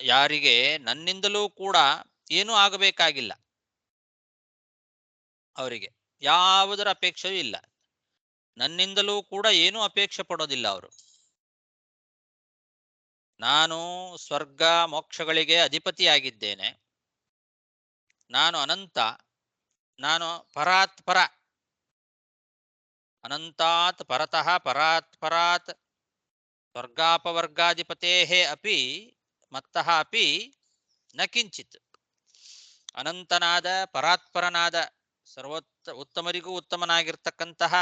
ಯಾರಿಗೆ ನನ್ನಿಂದಲೂ ಕೂಡ ಏನೂ ಆಗಬೇಕಾಗಿಲ್ಲ, ಅವರಿಗೆ ಯಾವುದರ ಅಪೇಕ್ಷೆಯೂ ಇಲ್ಲ, ನನ್ನಿಂದಲೂ ಕೂಡ ಏನೂ ಅಪೇಕ್ಷೆ ಪಡೋದಿಲ್ಲ ಅವರು. ನಾನು ಸ್ವರ್ಗ ಮೋಕ್ಷಗಳಿಗೆ ಅಧಿಪತಿಯಾಗಿದ್ದೇನೆ, ನಾನು ಅನಂತ, ನಾನು ಪರಾತ್ ಪರ, ಅನಂತಾತ್ ಪರತಃ ಪರಾತ್ ಪರಾತ್ ಸ್ವರ್ಗಾಪವರ್ಗಾಧಿಪತೇಃ ಅಪಿ ಮತ್ತಃ ಅಪಿ ನ ಕಿಂಚಿತ್. ಅನಂತನಾದ ಪರಾತ್ಪರನಾದ ಉತ್ತಮರಿಗೂ ಉತ್ತಮನಾಗಿರ್ತಕ್ಕಂತಹ,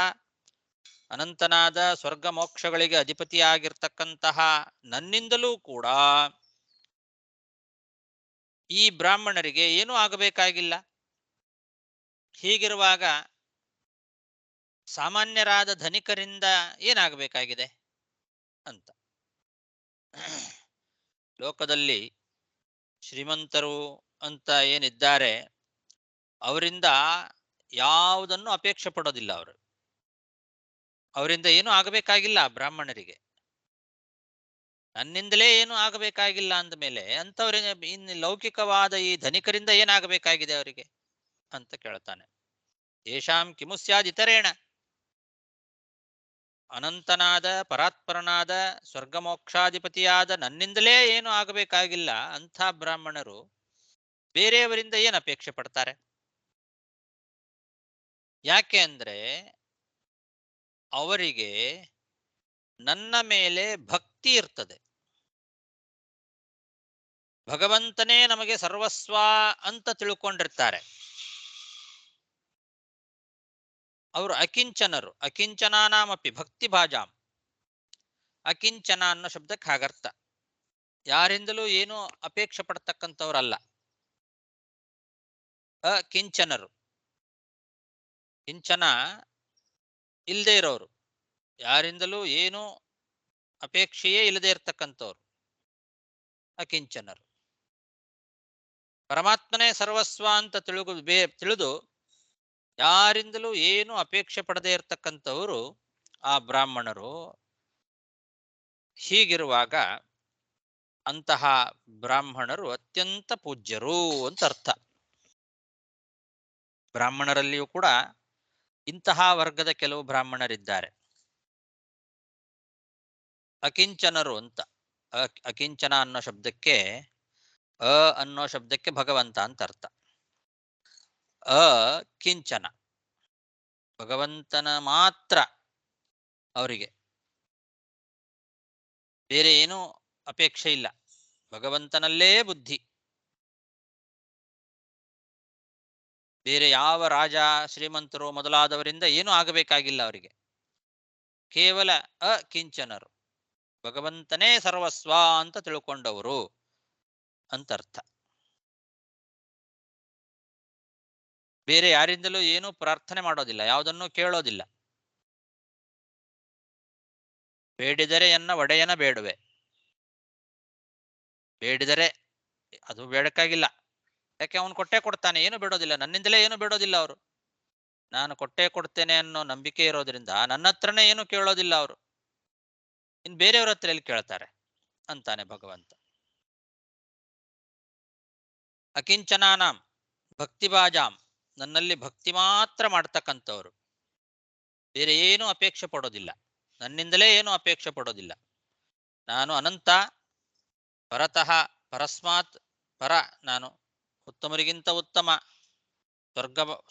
ಅನಂತನಾದ ಸ್ವರ್ಗ ಮೋಕ್ಷಗಳಿಗೆ ಅಧಿಪತಿಯಾಗಿರ್ತಕ್ಕಂತಹ ನನ್ನಿಂದಲೂ ಕೂಡ ಈ ಬ್ರಾಹ್ಮಣರಿಗೆ ಏನೂ ಆಗಬೇಕಾಗಿಲ್ಲ. ಹೀಗಿರುವಾಗ ಸಾಮಾನ್ಯರಾದ ಧನಿಕರಿಂದ ಏನಾಗಬೇಕಾಗಿದೆ ಅಂತ. ಲೋಕದಲ್ಲಿ ಶ್ರೀಮಂತರು ಅಂತ ಏನಿದ್ದಾರೆ ಅವರಿಂದ ಯಾವುದನ್ನು ಅಪೇಕ್ಷೆ ಪಡೋದಿಲ್ಲ ಅವರು, ಅವರಿಂದ ಏನೂ ಆಗಬೇಕಾಗಿಲ್ಲ ಬ್ರಾಹ್ಮಣರಿಗೆ. ನನ್ನಿಂದಲೇ ಏನೂ ಆಗಬೇಕಾಗಿಲ್ಲ ಅಂದಮೇಲೆ ಅಂಥವ್ರಿಗೆ ಇನ್ನು ಲೌಕಿಕವಾದ ಈ ಧನಿಕರಿಂದ ಏನಾಗಬೇಕಾಗಿದೆ ಅವರಿಗೆ ಅಂತ ಕೇಳ್ತಾನೆ. ಯೇಷಾಂ ಕಿಮು ಸ್ಯಾದ್ ಇತರೇಣ, ಅನಂತನಾದ ಪರಾತ್ಪರನಾದ ಸ್ವರ್ಗಮೋಕ್ಷಾಧಿಪತಿಯಾದ ನನ್ನಿಂದಲೇ ಏನು ಆಗಬೇಕಾಗಿಲ್ಲ ಅಂಥ ಬ್ರಾಹ್ಮಣರು ಬೇರೆಯವರಿಂದ ಏನು ಅಪೇಕ್ಷೆ ಪಡ್ತಾರೆ? ಯಾಕೆ ಅಂದ್ರೆ ಅವರಿಗೆ ನನ್ನ ಮೇಲೆ ಭಕ್ತಿ ಇರ್ತದೆ. ಭಗವಂತನೇ ನಮಗೆ ಸರ್ವಸ್ವ ಅಂತ ತಿಳ್ಕೊಂಡಿರ್ತಾರೆ. ಅವರು ಅಕಿಂಚನರು, ಅಕಿಂಚನಾನಾಮಪಿ ಭಕ್ತಿ ಭಾಜಾಂ. ಅಕಿಂಚನ ಅನ್ನೋ ಶಬ್ದಕ್ಕೆ ಹಾಗರ್ಥ, ಯಾರಿಂದಲೂ ಏನೂ ಅಪೇಕ್ಷೆ ಪಡ್ತಕ್ಕಂಥವ್ರಲ್ಲ, ಅಕಿಂಚನರು. ಕಿಂಚನ ಇಲ್ಲದೆ ಇರೋರು, ಯಾರಿಂದಲೂ ಏನೂ ಅಪೇಕ್ಷೆಯೇ ಇಲ್ಲದೆ ಇರ್ತಕ್ಕಂಥವ್ರು ಅಕಿಂಚನರು. ಪರಮಾತ್ಮನೇ ಸರ್ವಸ್ವ ಅಂತ ತಿಳಿದು ಯಾರಿಂದಲೂ ಏನು ಅಪೇಕ್ಷೆ ಪಡದೆ ಇರತಕ್ಕಂಥವರು ಆ ಬ್ರಾಹ್ಮಣರು. ಹೀಗಿರುವಾಗ ಅಂತಹ ಬ್ರಾಹ್ಮಣರು ಅತ್ಯಂತ ಪೂಜ್ಯರು ಅಂತ ಅರ್ಥ. ಬ್ರಾಹ್ಮಣರಲ್ಲಿಯೂ ಕೂಡ ಇಂತಹ ವರ್ಗದ ಕೆಲವು ಬ್ರಾಹ್ಮಣರಿದ್ದಾರೆ. ಅಕಿಂಚನರು ಅಂತ. ಅಕಿಂಚನ ಅನ್ನೋ ಶಬ್ದಕ್ಕೆ ಅನ್ನೋ ಶಬ್ದಕ್ಕೆ ಭಗವಂತ ಅಂತ ಅರ್ಥ. ಕಿಂಚನ ಭಗವಂತನ ಮಾತ್ರ ಅವರಿಗೆ, ಬೇರೆ ಏನೂ ಅಪೇಕ್ಷೆ ಇಲ್ಲ, ಭಗವಂತನಲ್ಲೇ ಬುದ್ಧಿ. ಬೇರೆ ಯಾವ ರಾಜ ಶ್ರೀಮಂತರು ಮೊದಲಾದವರಿಂದ ಏನೂ ಆಗಬೇಕಾಗಿಲ್ಲ ಅವರಿಗೆ. ಕೇವಲ ಅಕಿಂಚನರು, ಭಗವಂತನೇ ಸರ್ವಸ್ವ ಅಂತ ತಿಳ್ಕೊಂಡವರು ಅಂತರ್ಥ. ಬೇರೆ ಯಾರಿಂದಲೂ ಏನೂ ಪ್ರಾರ್ಥನೆ ಮಾಡೋದಿಲ್ಲ, ಯಾವುದನ್ನೂ ಕೇಳೋದಿಲ್ಲ. ಬೇಡಿದರೆ ಎನ್ನ ಒಡೆಯನ ಬೇಡುವೆ, ಬೇಡಿದರೆ ಅದು ಬೇಡಕ್ಕಾಗಿಲ್ಲ, ಯಾಕೆ ಅವನು ಕೊಟ್ಟೇ ಕೊಡ್ತಾನೆ, ಏನು ಬೇಡೋದಿಲ್ಲ, ನನ್ನಿಂದಲೇ ಏನು ಬೇಡೋದಿಲ್ಲ ಅವರು. ನಾನು ಕೊಟ್ಟೇ ಕೊಡ್ತೇನೆ ಅನ್ನೋ ನಂಬಿಕೆ ಇರೋದ್ರಿಂದ ನನ್ನ ಹತ್ರನೇ ಏನು ಕೇಳೋದಿಲ್ಲ ಅವರು, ಇನ್ನು ಬೇರೆಯವ್ರ ಹತ್ರ ಎಲ್ಲಿ ಕೇಳ್ತಾರೆ ಅಂತಾನೆ ಭಗವಂತ. ಅಕಿಂಚನಾನಾಂ ಭಕ್ತಿಭಾಜಾಂ, ನನ್ನಲ್ಲಿ ಭಕ್ತಿ ಮಾತ್ರ ಮಾಡ್ತಕ್ಕಂಥವ್ರು, ಬೇರೆ ಏನೂ ಅಪೇಕ್ಷೆ ಪಡೋದಿಲ್ಲ, ನನ್ನಿಂದಲೇ ಏನು ಅಪೇಕ್ಷೆ ಪಡೋದಿಲ್ಲ. ನಾನು ಅನಂತ, ಪರತಃ ಪರಸ್ಮಾತ್ ಪರ, ನಾನು ಉತ್ತಮರಿಗಿಂತ ಉತ್ತಮ,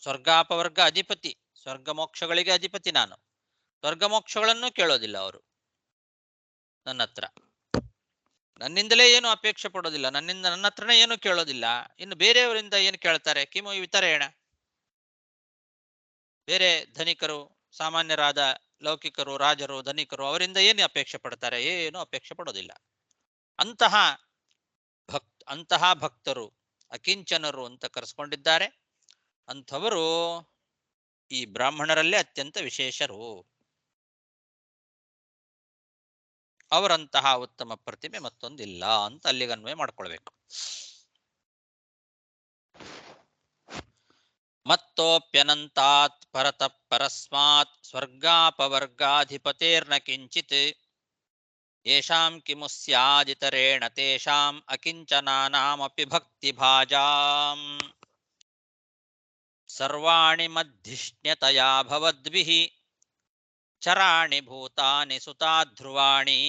ಸ್ವರ್ಗಾಪವರ್ಗ ಅಧಿಪತಿ, ಸ್ವರ್ಗ ಮೋಕ್ಷಗಳಿಗೆ ಅಧಿಪತಿ ನಾನು. ಸ್ವರ್ಗ ಮೋಕ್ಷಗಳನ್ನು ಕೇಳೋದಿಲ್ಲ ಅವರು ನನ್ನ ಹತ್ರ, ನನ್ನಿಂದಲೇ ಏನು ಅಪೇಕ್ಷೆ ಪಡೋದಿಲ್ಲ, ನನ್ನ ಹತ್ರನೇ ಏನು ಕೇಳೋದಿಲ್ಲ, ಇನ್ನು ಬೇರೆಯವರಿಂದ ಏನು ಕೇಳ್ತಾರೆ? ಕಿಮು ವಿತರೇಣ, ಬೇರೆ ಧನಿಕರು, ಸಾಮಾನ್ಯರಾದ ಲೌಕಿಕರು, ರಾಜರು, ಧನಿಕರು, ಅವರಿಂದ ಏನು ಅಪೇಕ್ಷೆ ಪಡ್ತಾರೆ? ಏನು ಅಪೇಕ್ಷೆ ಪಡೋದಿಲ್ಲ. ಅಂತಹ ಭಕ್ತರು ಅಕಿಂಚನರು ಅಂತ ಕರೆಸ್ಕೊಂಡಿದ್ದಾರೆ. ಅಂಥವರು ಈ ಬ್ರಾಹ್ಮಣರಲ್ಲೇ ಅತ್ಯಂತ ವಿಶೇಷರು. ಅವರಂತಹ ಉತ್ತಮ ಪ್ರತಿಮೆ ಮತ್ತೊಂದಿಲ್ಲ ಅಂತ ಅಲ್ಲಿಗನ್ವಯ ಮಾಡ್ಕೊಳ್ಬೇಕು. ಮತ್ತೋಪ್ಯನಂತಾತ್ ಪರತಃ ಪರಸ್ಮಾತ್ ಸ್ವರ್ಗಾಪವರ್ಗಾಧಿಪತೇರ್ನ ಕಿಂಚಿತ್ ಯೇಷಾಂ ಕಿಮು ಸ್ಯಾದಿತರೇಣ ತೇಷಾಂ ಅಕಿಂಚನಾನಾಮಪಿ ಭಕ್ತಿಭಾಜಾಂ ಸರ್ವಾಣಿ ಮಧ್ಯಷ್ಣ್ಯತಯಾ ಭವದ್ಭಿಃ ಚರಾಣಿ ಭೂತಾನಿ ಸುತಾಧ್ರುವಾಣಿ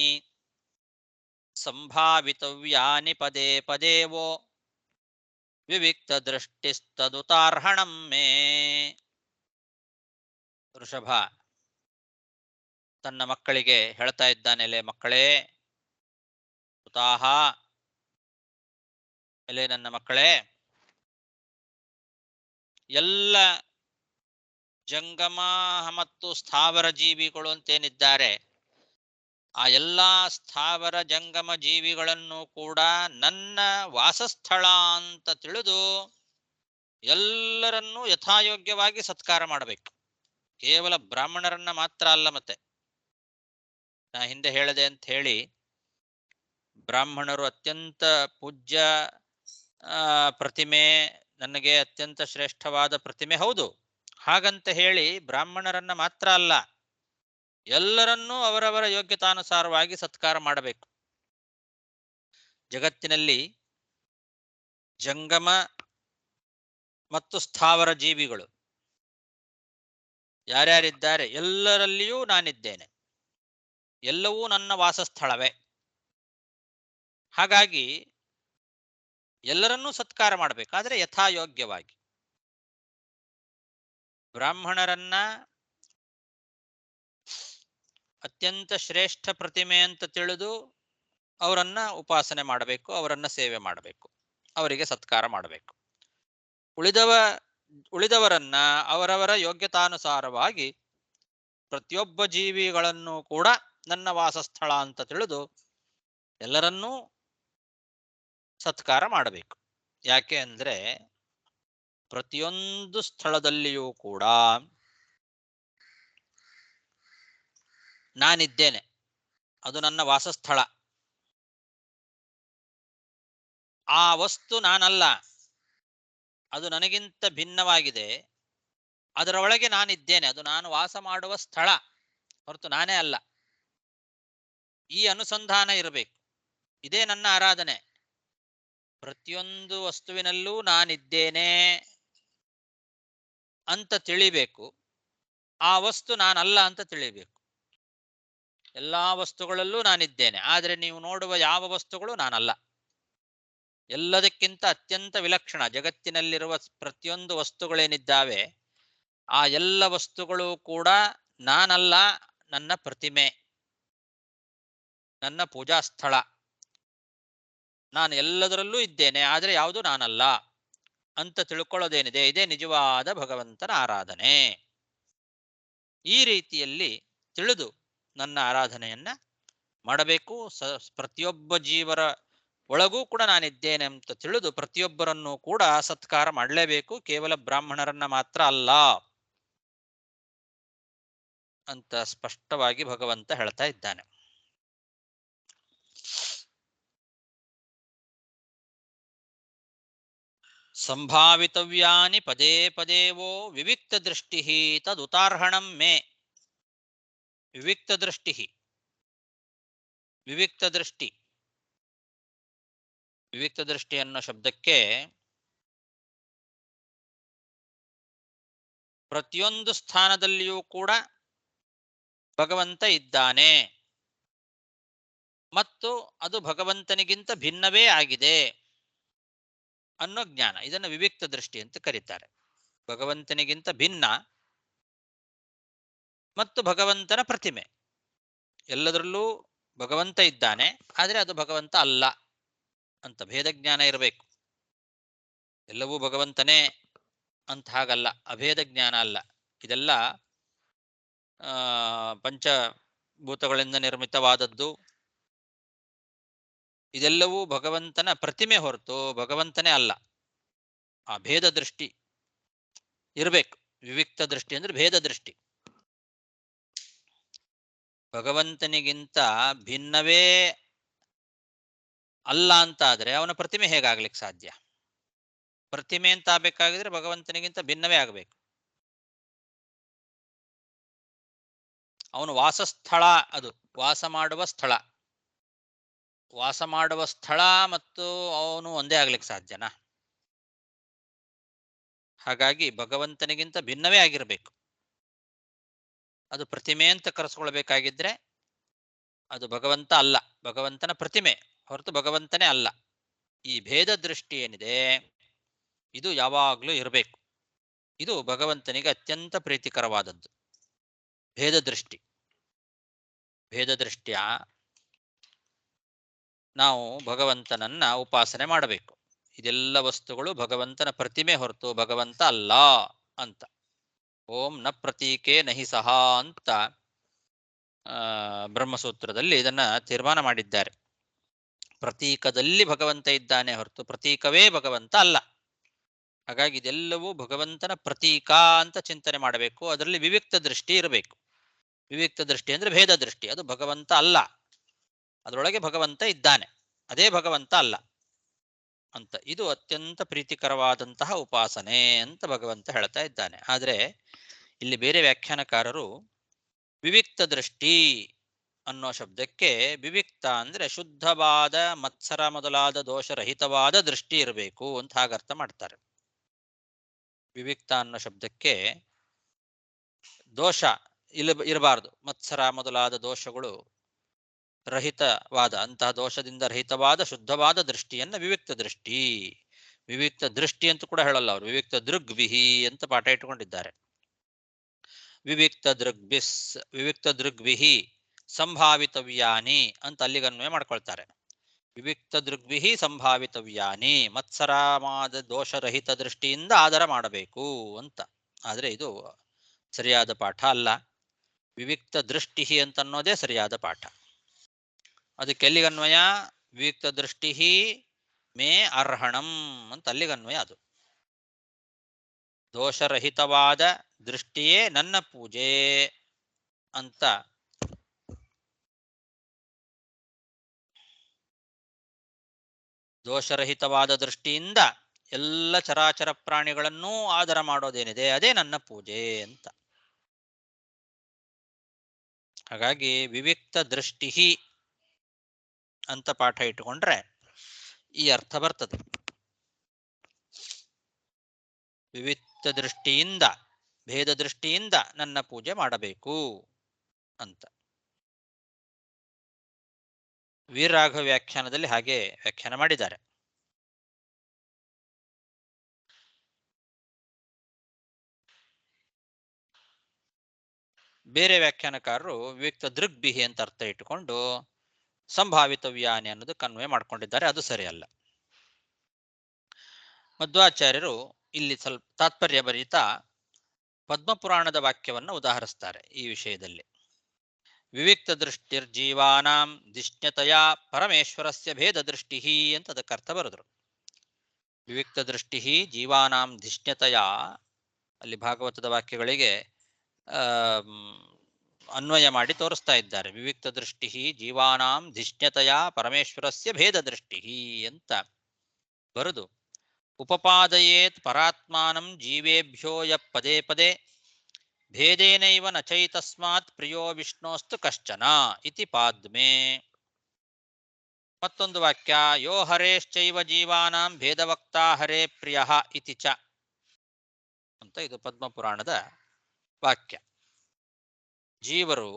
ಸಂಭಾವಿತವ್ಯಾನಿ ಪದೇ ಪದೇವೋ ವಿವಿಕ್ತ ದೃಷ್ಟಿಸ್ತದುತಾರ್ಹಣಂ ಮೇ. ವೃಷಭ ತನ್ನ ಮಕ್ಕಳಿಗೆ ಹೇಳ್ತಾ ಇದ್ದಾನೆಲೆ ಮಕ್ಕಳೇ, ಸುತಾಹ, ಎಲೆ ನನ್ನ ಮಕ್ಕಳೇ, ಎಲ್ಲ ಜಂಗಮ ಮತ್ತು ಸ್ಥಾವರ ಜೀವಿಗಳು ಅಂತೇನಿದ್ದಾರೆ, ಆ ಎಲ್ಲ ಸ್ಥಾವರ ಜಂಗಮ ಜೀವಿಗಳನ್ನು ಕೂಡ ನನ್ನ ವಾಸಸ್ಥಳ ಅಂತ ತಿಳಿದು ಎಲ್ಲರನ್ನೂ ಯಥಾಯೋಗ್ಯವಾಗಿ ಸತ್ಕಾರ ಮಾಡಬೇಕು. ಕೇವಲ ಬ್ರಾಹ್ಮಣರನ್ನ ಮಾತ್ರ ಅಲ್ಲ. ಮತ್ತೆ ನಾ ಹಿಂದೆ ಹೇಳಿದೆ ಅಂತ ಹೇಳಿ ಬ್ರಾಹ್ಮಣರು ಅತ್ಯಂತ ಪೂಜ್ಯ ಪ್ರತಿಮೆ, ನನಗೆ ಅತ್ಯಂತ ಶ್ರೇಷ್ಠವಾದ ಪ್ರತಿಮೆ, ಹೌದು. ಹಾಗಂತ ಹೇಳಿ ಬ್ರಾಹ್ಮಣರನ್ನ ಮಾತ್ರ ಅಲ್ಲ, ಎಲ್ಲರನ್ನೂ ಅವರವರ ಯೋಗ್ಯತಾನುಸಾರವಾಗಿ ಸತ್ಕಾರ ಮಾಡಬೇಕು. ಜಗತ್ತಿನಲ್ಲಿ ಜಂಗಮ ಮತ್ತು ಸ್ಥಾವರ ಜೀವಿಗಳು ಯಾರ್ಯಾರಿದ್ದಾರೆ ಎಲ್ಲರಲ್ಲಿಯೂ ನಾನಿದ್ದೇನೆ, ಎಲ್ಲವೂ ನನ್ನ ವಾಸಸ್ಥಳವೇ. ಹಾಗಾಗಿ ಎಲ್ಲರನ್ನೂ ಸತ್ಕಾರ ಮಾಡಬೇಕಾದ್ರೆ ಯಥಾಯೋಗ್ಯವಾಗಿ. ಬ್ರಾಹ್ಮಣರನ್ನ ಅತ್ಯಂತ ಶ್ರೇಷ್ಠ ಪ್ರತಿಮೆ ಅಂತ ತಿಳಿದು ಅವರನ್ನ ಉಪಾಸನೆ ಮಾಡಬೇಕು, ಅವರನ್ನ ಸೇವೆ ಮಾಡಬೇಕು, ಅವರಿಗೆ ಸತ್ಕಾರ ಮಾಡಬೇಕು. ಉಳಿದವರನ್ನ ಅವರವರ ಯೋಗ್ಯತಾನುಸಾರವಾಗಿ ಪ್ರತಿಯೊಬ್ಬ ಜೀವಿಗಳನ್ನು ಕೂಡ ನನ್ನ ವಾಸಸ್ಥಳ ಅಂತ ತಿಳಿದು ಎಲ್ಲರನ್ನೂ ಸತ್ಕಾರ ಮಾಡಬೇಕು. ಯಾಕೆ ಅಂದ್ರೆ ಪ್ರತಿಯೊಂದು ಸ್ಥಳದಲ್ಲಿಯೂ ಕೂಡ ನಾನಿದ್ದೇನೆ, ಅದು ನನ್ನ ವಾಸಸ್ಥಳ. ಆ ವಸ್ತು ನಾನಲ್ಲ, ಅದು ನನಗಿಂತ ಭಿನ್ನವಾಗಿದೆ. ಅದರ ಒಳಗೆ ನಾನಿದ್ದೇನೆ, ಅದು ನಾನು ವಾಸ ಮಾಡುವ ಸ್ಥಳ ಹೊರತು ನಾನೇ ಅಲ್ಲ. ಈ ಅನುಸಂಧಾನ ಇರಬೇಕು. ಇದೇ ನನ್ನ ಆರಾಧನೆ. ಪ್ರತಿಯೊಂದು ವಸ್ತುವಿನಲ್ಲೂ ನಾನಿದ್ದೇನೆ ಅಂತ ತಿಳಿಬೇಕು. ಆ ವಸ್ತು ನಾನಲ್ಲ ಅಂತ ತಿಳಿಬೇಕು. ಎಲ್ಲಾ ವಸ್ತುಗಳಲ್ಲೂ ನಾನಿದ್ದೇನೆ, ಆದರೆ ನೀವು ನೋಡುವ ಯಾವ ವಸ್ತುಗಳು ನಾನಲ್ಲ. ಎಲ್ಲದಕ್ಕಿಂತ ಅತ್ಯಂತ ವಿಲಕ್ಷಣ ಜಗತ್ತಿನಲ್ಲಿರುವ ಪ್ರತಿಯೊಂದು ವಸ್ತುಗಳೇನಿದ್ದಾವೆ, ಆ ಎಲ್ಲ ವಸ್ತುಗಳು ಕೂಡ ನಾನಲ್ಲ, ನನ್ನ ಪ್ರತಿಮೆ, ನನ್ನ ಪೂಜಾ ಸ್ಥಳ. ನಾನು ಎಲ್ಲದರಲ್ಲೂ ಇದ್ದೇನೆ, ಆದರೆ ಯಾವುದು ನಾನಲ್ಲ ಅಂತ ತಿಳ್ಕೊಳ್ಳೋದೇನಿದೆ, ಇದೇ ನಿಜವಾದ ಭಗವಂತನ ಆರಾಧನೆ. ಈ ರೀತಿಯಲ್ಲಿ ತಿಳಿದು ನನ್ನ ಆರಾಧನೆಯನ್ನ ಮಾಡಬೇಕು. ಪ್ರತಿಯೊಬ್ಬ ಜೀವರ ಒಳಗೂ ಕೂಡ ನಾನಿದ್ದೇನೆ ಅಂತ ತಿಳಿದು ಪ್ರತಿಯೊಬ್ಬರನ್ನು ಕೂಡ ಸತ್ಕಾರ ಮಾಡಲೇಬೇಕು, ಕೇವಲ ಬ್ರಾಹ್ಮಣರನ್ನ ಮಾತ್ರ ಅಲ್ಲ ಅಂತ ಸ್ಪಷ್ಟವಾಗಿ ಭಗವಂತ ಹೇಳ್ತಾ ಇದ್ದಾನೆ. ಸಂಭಾವಿತವ್ಯಾನಿ ಪದೇ ಪದೇವೋ ವಿವಿಕ್ತ ದೃಷ್ಟಿ ತದುತಾರ್ಹಣಂ ಮೇ. ವಿವಿಕ್ತ ದೃಷ್ಟಿ, ವಿವಿಕ್ತ ದೃಷ್ಟಿ, ವಿವಿಕ್ತ ದೃಷ್ಟಿ ಅನ್ನೋ ಶಬ್ದಕ್ಕೆ ಪ್ರತಿಯೊಂದು ಸ್ಥಾನದಲ್ಲಿಯೂ ಕೂಡ ಭಗವಂತ ಇದ್ದಾನೆ ಮತ್ತು ಅದು ಭಗವಂತನಿಗಿಂತ ಭಿನ್ನವೇ ಆಗಿದೆ ಅನ್ನೋ ಜ್ಞಾನ, ಇದನ್ನು ವಿವಿಕ್ತ ದೃಷ್ಟಿ ಅಂತ ಕರೀತಾರೆ. ಭಗವಂತನಿಗಿಂತ ಭಿನ್ನ ಮತ್ತು ಭಗವಂತನ ಪ್ರತಿಮೆ, ಎಲ್ಲದರಲ್ಲೂ ಭಗವಂತ ಇದ್ದಾನೆ, ಆದರೆ ಅದು ಭಗವಂತ ಅಲ್ಲ ಅಂತ ಭೇದ ಜ್ಞಾನ ಇರಬೇಕು. ಎಲ್ಲವೂ ಭಗವಂತನೇ ಅಂತ ಹಾಗಲ್ಲ, ಅಭೇದ ಜ್ಞಾನ ಅಲ್ಲ. ಇದೆಲ್ಲ ಪಂಚಭೂತಗಳಿಂದ ನಿರ್ಮಿತವಾದದ್ದು. ಇದೆಲ್ಲವೂ ಭಗವಂತನ ಪ್ರತಿಮೆ ಹೊರತು ಭಗವಂತನೇ ಅಲ್ಲ. ಆ ಭೇದ ದೃಷ್ಟಿ ಇರಬೇಕು. ವಿವಿಕ್ತ ದೃಷ್ಟಿ ಅಂದ್ರೆ ಭೇದ ದೃಷ್ಟಿ. ಭಗವಂತನಿಗಿಂತ ಭಿನ್ನವೇ ಅಲ್ಲ ಅಂತಾದ್ರೆ ಅವನ ಪ್ರತಿಮೆ ಹೇಗಾಗ್ಲಿಕ್ಕೆ ಸಾಧ್ಯ? ಪ್ರತಿಮೆ ಅಂತ ಆಗ್ಬೇಕಾಗಿದ್ರೆ ಭಗವಂತನಿಗಿಂತ ಭಿನ್ನವೇ ಆಗಬೇಕು. ಅವನು ವಾಸಸ್ಥಳ, ಅದು ವಾಸ ಮಾಡುವ ಸ್ಥಳ. ವಾಸ ಮಾಡುವ ಸ್ಥಳ ಮತ್ತು ಅವನು ಒಂದೇ ಆಗ್ಲಿಕ್ಕೆ ಸಾಧ್ಯನಾ? ಹಾಗಾಗಿ ಭಗವಂತನಿಗಿಂತ ಭಿನ್ನವೇ ಆಗಿರಬೇಕು. ಅದು ಪ್ರತಿಮೆ ಅಂತ ಕರೆಸ್ಕೊಳ್ಬೇಕಾಗಿದ್ರೆ ಅದು ಭಗವಂತ ಅಲ್ಲ, ಭಗವಂತನ ಪ್ರತಿಮೆ ಹೊರತು ಭಗವಂತನೇ ಅಲ್ಲ. ಈ ಭೇದ ದೃಷ್ಟಿ ಏನಿದೆ ಇದು ಯಾವಾಗಲೂ ಇರಬೇಕು. ಇದು ಭಗವಂತನಿಗೆ ಅತ್ಯಂತ ಪ್ರೀತಿಕರವಾದದ್ದು. ಭೇದ ದೃಷ್ಟಿ, ಭೇದ ದೃಷ್ಟಿಯ ನಾವು ಭಗವಂತನನ್ನ ಉಪಾಸನೆ ಮಾಡಬೇಕು. ಇದೆಲ್ಲ ವಸ್ತುಗಳು ಭಗವಂತನ ಪ್ರತಿಮೆ ಹೊರತು ಭಗವಂತ ಅಲ್ಲ ಅಂತ. ಓಂ ನ ಪ್ರತೀಕೆ ನಹಿ ಸಹ ಅಂತ ಬ್ರಹ್ಮಸೂತ್ರದಲ್ಲಿ ಇದನ್ನ ತೀರ್ಮಾನ ಮಾಡಿದ್ದಾರೆ. ಪ್ರತೀಕದಲ್ಲಿ ಭಗವಂತ ಇದ್ದಾನೆ ಹೊರತು ಪ್ರತೀಕವೇ ಭಗವಂತ ಅಲ್ಲ. ಹಾಗಾಗಿ ಇದೆಲ್ಲವೂ ಭಗವಂತನ ಪ್ರತೀಕ ಅಂತ ಚಿಂತನೆ ಮಾಡಬೇಕು. ಅದರಲ್ಲಿ ವಿವಿಕ್ತ ದೃಷ್ಟಿ ಇರಬೇಕು. ವಿವಿಕ್ತ ದೃಷ್ಟಿ ಅಂದ್ರೆ ಭೇದ ದೃಷ್ಟಿ, ಅದು ಭಗವಂತ ಅಲ್ಲ, ಅದರೊಳಗೆ ಭಗವಂತ ಇದ್ದಾನೆ, ಅದೇ ಭಗವಂತ ಅಲ್ಲ ಅಂತ. ಇದು ಅತ್ಯಂತ ಪ್ರೀತಿಕರವಾದಂತಹ ಉಪಾಸನೆ ಅಂತ ಭಗವಂತ ಹೇಳ್ತಾ ಇದ್ದಾನೆ. ಆದರೆ ಇಲ್ಲಿ ಬೇರೆ ವ್ಯಾಖ್ಯಾನಕಾರರು ವಿವಿಕ್ತ ದೃಷ್ಟಿ ಅನ್ನೋ ಶಬ್ದಕ್ಕೆ ವಿವಿಕ್ತ ಅಂದ್ರೆ ಶುದ್ಧವಾದ ಮತ್ಸರ ಮೊದಲಾದ ದೋಷರಹಿತವಾದ ದೃಷ್ಟಿ ಇರಬೇಕು ಅಂತ ಹಾಗರ್ಥ ಮಾಡ್ತಾರೆ. ವಿವಿಕ್ತ ಅನ್ನೋ ಶಬ್ದಕ್ಕೆ ದೋಷ ಇರಬಾರದು, ಮತ್ಸರ ಮೊದಲಾದ ದೋಷಗಳು ರಹಿತವಾದ, ಅಂತಹ ದೋಷದಿಂದ ರಹಿತವಾದ ಶುದ್ಧವಾದ ದೃಷ್ಟಿಯನ್ನ ವಿವಿಕ್ತ ದೃಷ್ಟಿ. ವಿವಿಕ್ತ ದೃಷ್ಟಿ ಅಂತ ಕೂಡ ಹೇಳಲ್ಲ ಅವರು, ವಿವಿಕ್ತ ದೃಗ್ವಿಹಿ ಅಂತ ಪಾಠ ಇಟ್ಟುಕೊಂಡಿದ್ದಾರೆ. ವಿವಿಕ್ತ ದೃಗ್ಬಿಸ್, ವಿವಿಕ್ತ ದೃಗ್ವಿಹಿ ಸಂಭಾವಿತವ್ಯಾನಿ ಅಂತ ಅಲ್ಲಿಗನ್ವಯ ಮಾಡ್ಕೊಳ್ತಾರೆ. ವಿವಿಕ್ತ ದೃಗ್ವಿಹಿ ಸಂಭಾವಿತವ್ಯಾನಿ, ಮತ್ಸರವಾದ ದೋಷರಹಿತ ದೃಷ್ಟಿಯಿಂದ ಆದರ ಮಾಡಬೇಕು ಅಂತ. ಆದರೆ ಇದು ಸರಿಯಾದ ಪಾಠ ಅಲ್ಲ. ವಿವಿಕ್ತ ದೃಷ್ಟಿ ಅಂತ ಅನ್ನೋದೇ ಸರಿಯಾದ ಪಾಠ. ಅದಕ್ಕೆ ಎಲ್ಲಿಗನ್ವಯ? ವಿವಿಕ್ತ ದೃಷ್ಟಿ ಮೇ ಅರ್ಹಣಂ ಅಂತ ಅಲ್ಲಿಗನ್ವಯ. ಅದು ದೋಷರಹಿತವಾದ ದೃಷ್ಟಿಯೇ ನನ್ನ ಪೂಜೆ ಅಂತ ದೋಷರಹಿತವಾದ ದೃಷ್ಟಿಯಿಂದ ಎಲ್ಲ ಚರಾಚರ ಪ್ರಾಣಿಗಳನ್ನೂ ಆದರ ಮಾಡೋದೇನಿದೆ ಅದೇ ನನ್ನ ಪೂಜೆ ಅಂತ. ಹಾಗಾಗಿ ವಿವಿಕ್ತ ದೃಷ್ಟಿ ಅಂತ ಪಾಠ ಇಟ್ಟುಕೊಂಡ್ರೆ ಈ ಅರ್ಥ ಬರ್ತದೆ. ವಿವಿಕ್ತ ದೃಷ್ಟಿಯಿಂದ, ಭೇದ ದೃಷ್ಟಿಯಿಂದ ನನ್ನ ಪೂಜೆ ಮಾಡಬೇಕು ಅಂತ. ವೀರರಾಘವ ವ್ಯಾಖ್ಯಾನದಲ್ಲಿ ಹಾಗೆ ವ್ಯಾಖ್ಯಾನ ಮಾಡಿದ್ದಾರೆ. ಬೇರೆ ವ್ಯಾಖ್ಯಾನಕಾರರು ವಿವಿಕ್ತ ದೃಗ್ಬಿಹಿ ಅಂತ ಅರ್ಥ ಇಟ್ಟುಕೊಂಡು ಸಂಭಾವಿತ ವ್ಯಾನಿ ಅನ್ನೋದು ಕನ್ವೆ ಮಾಡ್ಕೊಂಡಿದ್ದಾರೆ. ಅದು ಸರಿಯಲ್ಲ. ಮಧ್ವಾಚಾರ್ಯರು ಇಲ್ಲಿ ಸ್ವಲ್ಪ ತಾತ್ಪರ್ಯ ಭರಿತ ಪದ್ಮಪುರಾಣದ ವಾಕ್ಯವನ್ನು ಉದಾಹರಿಸ್ತಾರೆ ಈ ವಿಷಯದಲ್ಲಿ. ವಿವಿಕ್ತ ದೃಷ್ಟಿರ್ಜೀವಾನಾಂ ದಿಷ್ಣ್ಯತೆಯ ಪರಮೇಶ್ವರಸ್ಯ ಭೇದ ದೃಷ್ಟಿ ಅಂತ ಅದಕ್ಕೆ ಅರ್ಥ ಬರೆದ್ರು. ವಿವಿಕ್ತ ದೃಷ್ಟಿ ಜೀವಾನಾಂ ದಿಷ್ಣ್ಯತೆಯ, ಅಲ್ಲಿ ಭಾಗವತದ ವಾಕ್ಯಗಳಿಗೆ ಅನ್ವಯ ಮಾಡಿ ತೋರಿಸ್ತಾ ಇದ್ದಾರೆ. ವಿವಿಕ್ತ ದೃಷ್ಟಿ ಜೀವಾನಾಂ ದಿಷ್ಣ್ಯತೆಯ ಪರಮೇಶ್ವರಸ್ಯ ಭೇದ ದೃಷ್ಟಿ ಅಂತ ಬರೆದು, ಉಪಪಾದಯೇತ್ ಪರಾತ್ಮಾನಂ ಜೀವೇಭ್ಯೋ ಯ ಪದೇ ಪದೇ ಭೇದೇನೈವ ನ ಚೈತಸ್ಮಾತ್ ಪ್ರಿಯೋ ವಿಷ್ಣೋಸ್ತು ಕಶ್ಚನ ಇತಿ ಪಾದ್ಮೆ. ಮತ್ತೊಂದು ವಾಕ್ಯ, ಯೋ ಹರೇಶ್ಚೈವ ಜೀವಾನಾಂ ಭೇದವಕ್ತಾ ಹರೇ ಪ್ರಿಯ ಇತಿ ಚ ಅಂತ, ಇದು ಪದ್ಮಪುರಾಣದ ವಾಕ್ಯ. ಜೀವರು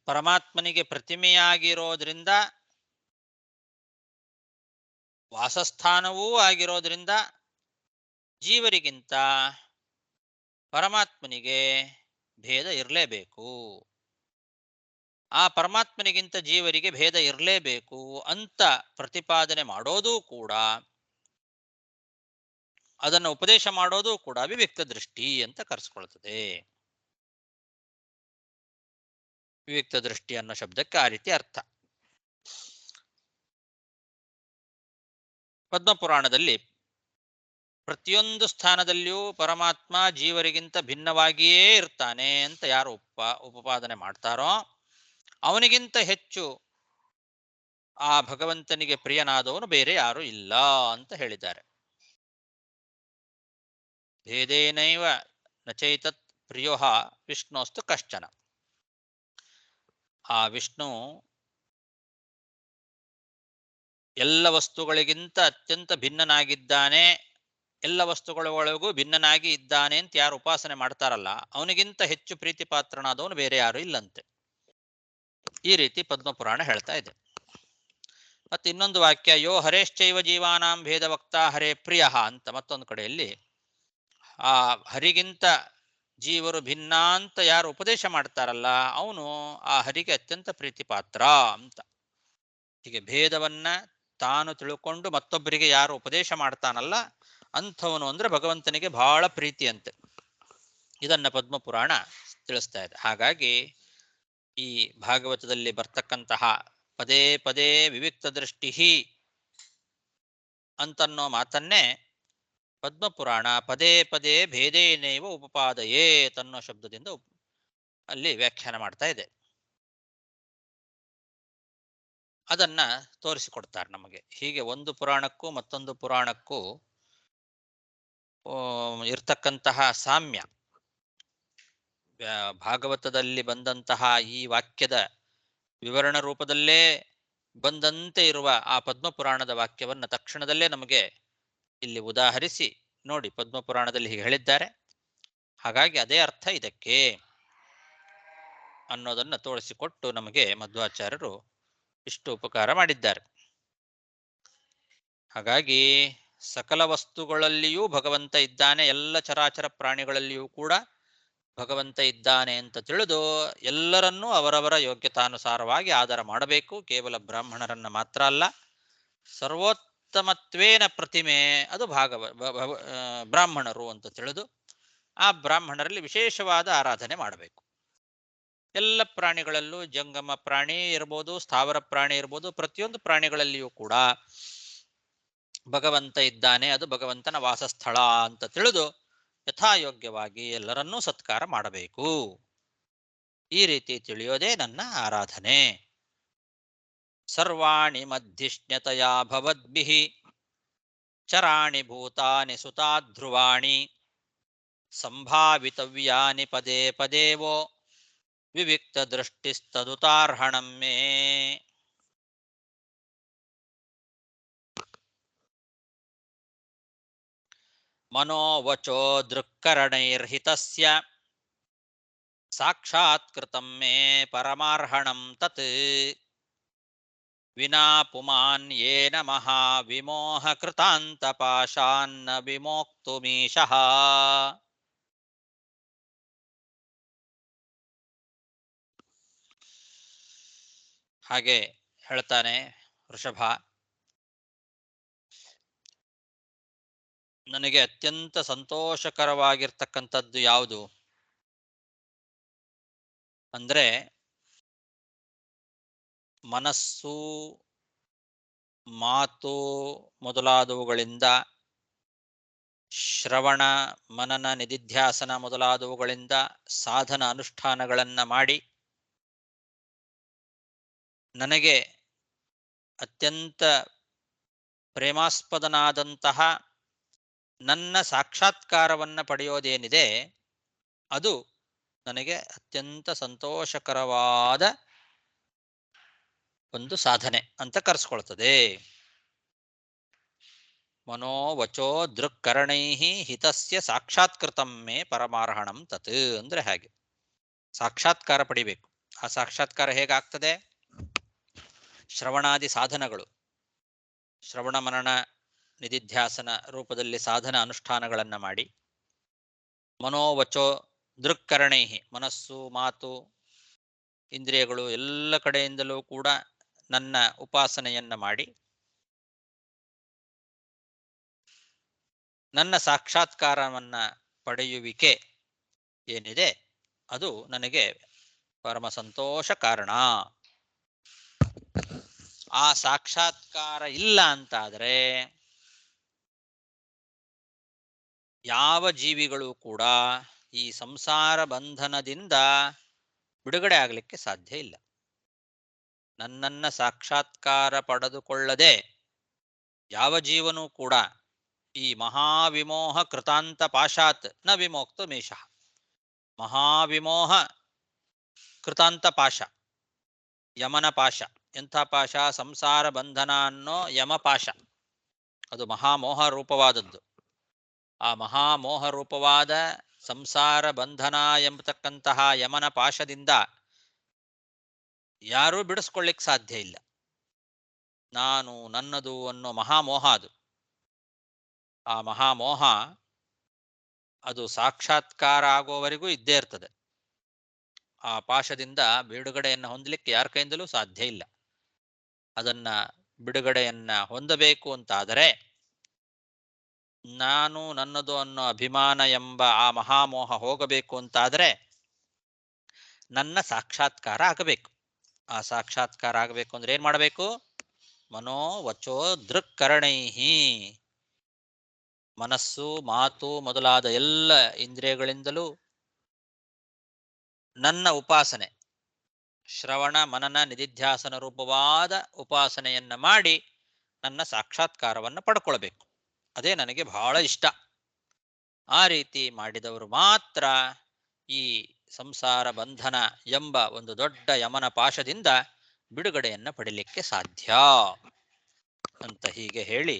ಪರಮಾತ್ಮನಿಗೆ ಪ್ರತಿಮೆಯಾಗಿರೋದ್ರಿಂದ, ವಾಸಸ್ಥಾನವೂ ಆಗಿರೋದ್ರಿಂದ ಜೀವರಿಗಿಂತ ಪರಮಾತ್ಮನಿಗೆ ಭೇದ ಇರಲೇಬೇಕು. ಆ ಪರಮಾತ್ಮನಿಗಿಂತ ಜೀವರಿಗೆ ಭೇದ ಇರಲೇಬೇಕು ಅಂತ ಪ್ರತಿಪಾದನೆ ಮಾಡೋದು ಕೂಡ, ಅದನ್ನು ಉಪದೇಶ ಮಾಡೋದು ಕೂಡ ವಿವಿಕ್ತ ದೃಷ್ಟಿ ಅಂತ ಕರೆಸ್ಕೊಳ್ತದೆ. ವಿವಿಕ್ತ ದೃಷ್ಟಿ ಅನ್ನೋ ಶಬ್ದಕ್ಕೆ ಆ ರೀತಿ ಅರ್ಥ. ಪದ್ಮಪುರಾಣದಲ್ಲಿ ಪ್ರತಿಯೊಂದು ಸ್ಥಾನದಲ್ಲಿಯೂ ಪರಮಾತ್ಮ ಜೀವರಿಗಿಂತ ಭಿನ್ನವಾಗಿಯೇ ಇರ್ತಾನೆ ಅಂತ ಯಾರು ಉಪಪಾದನೆ ಮಾಡ್ತಾರೋ ಅವನಿಗಿಂತ ಹೆಚ್ಚು ಆ ಭಗವಂತನಿಗೆ ಪ್ರಿಯನಾದವನು ಬೇರೆ ಯಾರು ಇಲ್ಲ ಅಂತ ಹೇಳಿದ್ದಾರೆ. ಭೇದೇನೈವ ನಚೈತತ್ ಪ್ರಿಯೋ ವಿಷ್ಣೋಸ್ತು ಕಶ್ಚನ. ಆ ವಿಷ್ಣು ಎಲ್ಲ ವಸ್ತುಗಳಿಗಿಂತ ಅತ್ಯಂತ ಭಿನ್ನನಾಗಿದ್ದಾನೆ, ಎಲ್ಲ ವಸ್ತುಗಳ ಒಳಗೂ ಭಿನ್ನನಾಗಿ ಇದ್ದಾನೆ ಅಂತ ಯಾರು ಉಪಾಸನೆ ಮಾಡ್ತಾರಲ್ಲ ಅವನಿಗಿಂತ ಹೆಚ್ಚು ಪ್ರೀತಿ ಪಾತ್ರನಾದವನು ಬೇರೆ ಯಾರು ಇಲ್ಲಂತೆ. ಈ ರೀತಿ ಪದ್ಮಪುರಾಣ ಹೇಳ್ತಾ ಇದೆ. ಮತ್ತೆ ಇನ್ನೊಂದು ವಾಕ್ಯ, ಯೋ ಹರೇಶ್ಚೈವ ಜೀವಾನಾಂ ಭೇದವಕ್ತಾ ಹರೇ ಪ್ರಿಯ ಅಂತ ಮತ್ತೊಂದು ಕಡೆಯಲ್ಲಿ ಆ ಹರಿಗಿಂತ ಜೀವರು ಭಿನ್ನ ಅಂತ ಯಾರು ಉಪದೇಶ ಮಾಡ್ತಾರಲ್ಲ ಅವನು ಆ ಹರಿಗೆ ಅತ್ಯಂತ ಪ್ರೀತಿ ಪಾತ್ರ ಅಂತ. ಹೀಗೆ ಭೇದವನ್ನ ತಾನು ತಿಳ್ಕೊಂಡು ಮತ್ತೊಬ್ಬರಿಗೆ ಯಾರು ಉಪದೇಶ ಮಾಡ್ತಾನಲ್ಲ ಅಂಥವನು ಅಂದ್ರೆ ಭಗವಂತನಿಗೆ ಬಹಳ ಪ್ರೀತಿ ಅಂತೆ. ಇದನ್ನ ಪದ್ಮಪುರಾಣ ತಿಳಿಸ್ತಾ ಇದೆ. ಹಾಗಾಗಿ ಈ ಭಾಗವತದಲ್ಲಿ ಬರ್ತಕ್ಕಂತಹ ಪದೇ ಪದೇ ವಿವಿಕ್ತ ದೃಷ್ಟಿ ಅಂತನ್ನೋ ಮಾತನ್ನೇ ಪದ್ಮಪುರಾಣ ಪದೇ ಪದೇ ಭೇದೇನೇವ ಉಪಪಾದಯೇ ತನ್ನೋ ಶಬ್ದದಿಂದ ಅಲ್ಲಿ ವ್ಯಾಖ್ಯಾನ ಮಾಡ್ತಾ ಇದೆ. ಅದನ್ನ ತೋರಿಸಿಕೊಡ್ತಾರೆ ನಮಗೆ. ಹೀಗೆ ಒಂದು ಪುರಾಣಕ್ಕೂ ಮತ್ತೊಂದು ಪುರಾಣಕ್ಕೂ ಇರ್ತಕ್ಕಂತಹ ಸಾಮ್ಯ, ಭಾಗವತದಲ್ಲಿ ಬಂದಂತಹ ಈ ವಾಕ್ಯದ ವಿವರಣ ರೂಪದಲ್ಲೇ ಬಂದಂತೆ ಇರುವ ಆ ಪದ್ಮಪುರಾಣದ ವಾಕ್ಯವನ್ನು ತಕ್ಷಣದಲ್ಲೇ ನಮಗೆ ಇಲ್ಲಿ ಉದಾಹರಿಸಿ ನೋಡಿ, ಪದ್ಮಪುರಾಣದಲ್ಲಿ ಹೀಗೆ ಹೇಳಿದ್ದಾರೆ, ಹಾಗಾಗಿ ಅದೇ ಅರ್ಥ ಇದಕ್ಕೆ ಅನ್ನೋದನ್ನ ತೋರಿಸಿಕೊಟ್ಟು ನಮಗೆ ಮಧ್ವಾಚಾರ್ಯರು ಇಷ್ಟು ಉಪಕಾರ ಮಾಡಿದ್ದಾರೆ. ಹಾಗಾಗಿ ಸಕಲ ವಸ್ತುಗಳಲ್ಲಿಯೂ ಭಗವಂತ ಇದ್ದಾನೆ, ಎಲ್ಲ ಚರಾಚರ ಪ್ರಾಣಿಗಳಲ್ಲಿಯೂ ಕೂಡ ಭಗವಂತ ಇದ್ದಾನೆ ಅಂತ ತಿಳಿದು ಎಲ್ಲರನ್ನೂ ಅವರವರ ಯೋಗ್ಯತಾನುಸಾರವಾಗಿ ಆದರ ಮಾಡಬೇಕು. ಕೇವಲ ಬ್ರಾಹ್ಮಣರನ್ನ ಮಾತ್ರ ಅಲ್ಲ, ಸರ್ವೋತ್ತಮತ್ವೇನ ಪ್ರತಿಮೆ ಅದು ಬ್ರಾಹ್ಮಣರು ಅಂತ ತಿಳಿದು ಆ ಬ್ರಾಹ್ಮಣರಲ್ಲಿ ವಿಶೇಷವಾದ ಆರಾಧನೆ ಮಾಡಬೇಕು. ಎಲ್ಲ ಪ್ರಾಣಿಗಳಲ್ಲೂ, ಜಂಗಮ ಪ್ರಾಣಿ ಇರ್ಬೋದು, ಸ್ಥಾವರ ಪ್ರಾಣಿ ಇರ್ಬೋದು, ಪ್ರತಿಯೊಂದು ಪ್ರಾಣಿಗಳಲ್ಲಿಯೂ ಕೂಡ ಭಗವಂತ ಇದ್ದಾನೆ, ಅದು ಭಗವಂತನ ವಾಸಸ್ಥಳ ಅಂತ ತಿಳಿದು ಯಥಾಯೋಗ್ಯವಾಗಿ ಎಲ್ಲರನ್ನೂ ಸತ್ಕಾರ ಮಾಡಬೇಕು. ಈ ರೀತಿ ತಿಳಿಯೋದೇ ನನ್ನ ಆರಾಧನೆ. ಸರ್ವಾಣಿ ಮಧ್ಯಷ್ಣ್ಯತಯಾ ಭವದ್ಭಿಃ ಚರಾಣಿ ಭೂತಾನಿ ಸುತಾಧ್ರುವಾಣಿ ಸಂಭಾವಿತವ್ಯಾನಿ ಪದೇ ಪದೇವೋ ವಿವಿಕ್ತ ದೃಷ್ಟಿಸ್ತದುತಾರ್ಹಣಂ ಮೇ. ಮನೋವಚೋ ದೃಕ್ಕರಣೈರ್ಹಿತಸ್ಯ ಸಾಕ್ಷಾತ್ಕೃತಂ ಮೇ ಪರಮಾರ್ಹಣಂ ತತ್ ವಿನಾ ಪುಮಾನ್ ಯೇನ ಮಹಾವಿಮೋಹ ಕೃತಾಂತಪಾಶಾನ್ನ ವಿಮೋಕ್ತುಮೀಶಃ. ಹಾಗೆ ಹೇಳ್ತಾನೆ ವೃಷಭ, ನನಗೆ ಅತ್ಯಂತ ಸಂತೋಷಕರವಾಗಿರ್ತಕ್ಕಂಥದ್ದು ಯಾವುದು ಅಂದ್ರೆ ಮನಸ್ಸು, ಮಾತು ಮೊದಲಾದವುಗಳಿಂದ, ಶ್ರವಣ ಮನನ ನಿಧಿಧ್ಯಾಸನ ಮೊದಲಾದವುಗಳಿಂದ ಸಾಧನ ಅನುಷ್ಠಾನಗಳನ್ನ ಮಾಡಿ ನನಗೆ ಅತ್ಯಂತ ಪ್ರೇಮಾಸ್ಪದನಾದಂತಹ ನನ್ನ ಸಾಕ್ಷಾತ್ಕಾರವನ್ನು ಪಡೆಯೋದೇನಿದೆ ಅದು ನನಗೆ ಅತ್ಯಂತ ಸಂತೋಷಕರವಾದ ಒಂದು ಸಾಧನೆ ಅಂತ ಕರೆಸ್ಕೊಳ್ತದೆ. ಮನೋವಚೋ ದೃಕ್ಕರಣೈ ಹಿತಸ್ಯ ಸಾಕ್ಷಾತ್ಕೃತಂ ಮೇ ಪರಮಾರ್ಹಣಂ ತತ್ ಅಂದ್ರೆ ಹಾಗೆ ಸಾಕ್ಷಾತ್ಕಾರ ಪಡಿಬೇಕು. ಆ ಸಾಕ್ಷಾತ್ಕಾರ ಹೇಗಾಗ್ತದೆ? ಶ್ರವಣಾದಿ ಸಾಧನಗಳು, ಶ್ರವಣ ಮನನ ನಿಧಿಧ್ಯಾಸನ ರೂಪದಲ್ಲಿ ಸಾಧನ ಅನುಷ್ಠಾನಗಳನ್ನು ಮಾಡಿ, ಮನೋವಚೋ ದೃಕ್ಕರಣೈ ಮನಸ್ಸು, ಮಾತು, ಇಂದ್ರಿಯಗಳು ಎಲ್ಲ ಕಡೆಯಿಂದಲೂ ಕೂಡ ನನ್ನ ಉಪಾಸನೆಯನ್ನ ಮಾಡಿ ನನ್ನ ಸಾಕ್ಷಾತ್ಕಾರವನ್ನ ಪಡೆಯುವಿಕೆ ಏನಿದೆ ಅದು ನನಗೆ ಪರಮ ಸಂತೋಷ ಕಾರಣ. ಆ ಸಾಕ್ಷಾತ್ಕಾರ ಇಲ್ಲ ಅಂತಾದರೆ ಯಾವ ಜೀವಿಗಳು ಕೂಡ ಈ ಸಂಸಾರ ಬಂಧನದಿಂದ ಬಿಡುಗಡೆ ಆಗಲಿಕ್ಕೆ ಸಾಧ್ಯ ಇಲ್ಲ. ನನ್ನನ್ನ ಸಾಕ್ಷಾತ್ಕಾರ ಪಡೆದುಕೊಳ್ಳದೆ ಯಾವ ಜೀವನೂ ಕೂಡ ಈ ಮಹಾವಿಮೋಹ ಕೃತಾಂತ ಪಾಶಾತ್ ನ ವಿಮೋಕ್ತು ಮೇಷಃ. ಮಹಾವಿಮೋಹ ಕೃತಾಂತ ಪಾಶ, ಯಮನ ಪಾಶ. ಎಂಥ ಪಾಶ? ಸಂಸಾರ ಬಂಧನ ಅನ್ನೋ ಯಮಪಾಶ. ಅದು ಮಹಾಮೋಹ ರೂಪವಾದದ್ದು. ಆ ಮಹಾಮೋಹ ರೂಪವಾದ ಸಂಸಾರ ಬಂಧನ ಎಂಬತಕ್ಕಂತಹ ಯಮನ ಪಾಶದಿಂದ ಯಾರೂ ಬಿಡಿಸ್ಕೊಳ್ಳಿಕ್ ಸಾಧ್ಯ ಇಲ್ಲ. ನಾನು ನನ್ನದು ಅನ್ನೋ ಮಹಾಮೋಹ ಅದು. ಆ ಮಹಾಮೋಹ ಅದು ಸಾಕ್ಷಾತ್ಕಾರ ಆಗುವವರೆಗೂ ಇದ್ದೇ ಇರ್ತದೆ. ಆ ಪಾಶದಿಂದ ಬಿಡುಗಡೆಯನ್ನು ಹೊಂದಲಿಕ್ಕೆ ಯಾರ ಕೈಯಿಂದಲೂ ಸಾಧ್ಯ ಇಲ್ಲ. ಅದನ್ನ ಬಿಡುಗಡೆಯನ್ನ ಹೊಂದಬೇಕು ಅಂತಾದರೆ ನಾನು ನನ್ನದು ಅನ್ನೋ ಅಭಿಮಾನ ಎಂಬ ಆ ಮಹಾಮೋಹ ಹೋಗಬೇಕು ಅಂತಾದರೆ ನನ್ನ ಸಾಕ್ಷಾತ್ಕಾರ ಆಗಬೇಕು. ಆ ಸಾಕ್ಷಾತ್ಕಾರ ಆಗಬೇಕು ಅಂದ್ರೆ ಏನ್ ಮಾಡಬೇಕು? ಮನೋವಚೋ ದೃಕ್ಕರಣೈಹಿ, ಮನಸ್ಸು, ಮಾತು ಮೊದಲಾದ ಎಲ್ಲ ಇಂದ್ರಿಯಗಳಿಂದಲೂ ನನ್ನ ಉಪಾಸನೆ, ಶ್ರವಣ ಮನನ ನಿಧಿಧ್ಯಾಸನ ರೂಪವಾದ ಉಪಾಸನೆಯನ್ನ ಮಾಡಿ ನನ್ನ ಸಾಕ್ಷಾತ್ಕಾರವನ್ನು ಪಡ್ಕೊಳ್ಬೇಕು. ಅದೇ ನನಗೆ ಬಹಳ ಇಷ್ಟ. ಆ ರೀತಿ ಮಾಡಿದವರು ಮಾತ್ರ ಈ ಸಂಸಾರ ಬಂಧನ ಎಂಬ ಒಂದು ದೊಡ್ಡ ಯಮನ ಪಾಶದಿಂದ ಬಿಡುಗಡೆಯನ್ನ ಪಡಿಲಿಕ್ಕೆ ಸಾಧ್ಯ ಅಂತ ಹೀಗೆ ಹೇಳಿ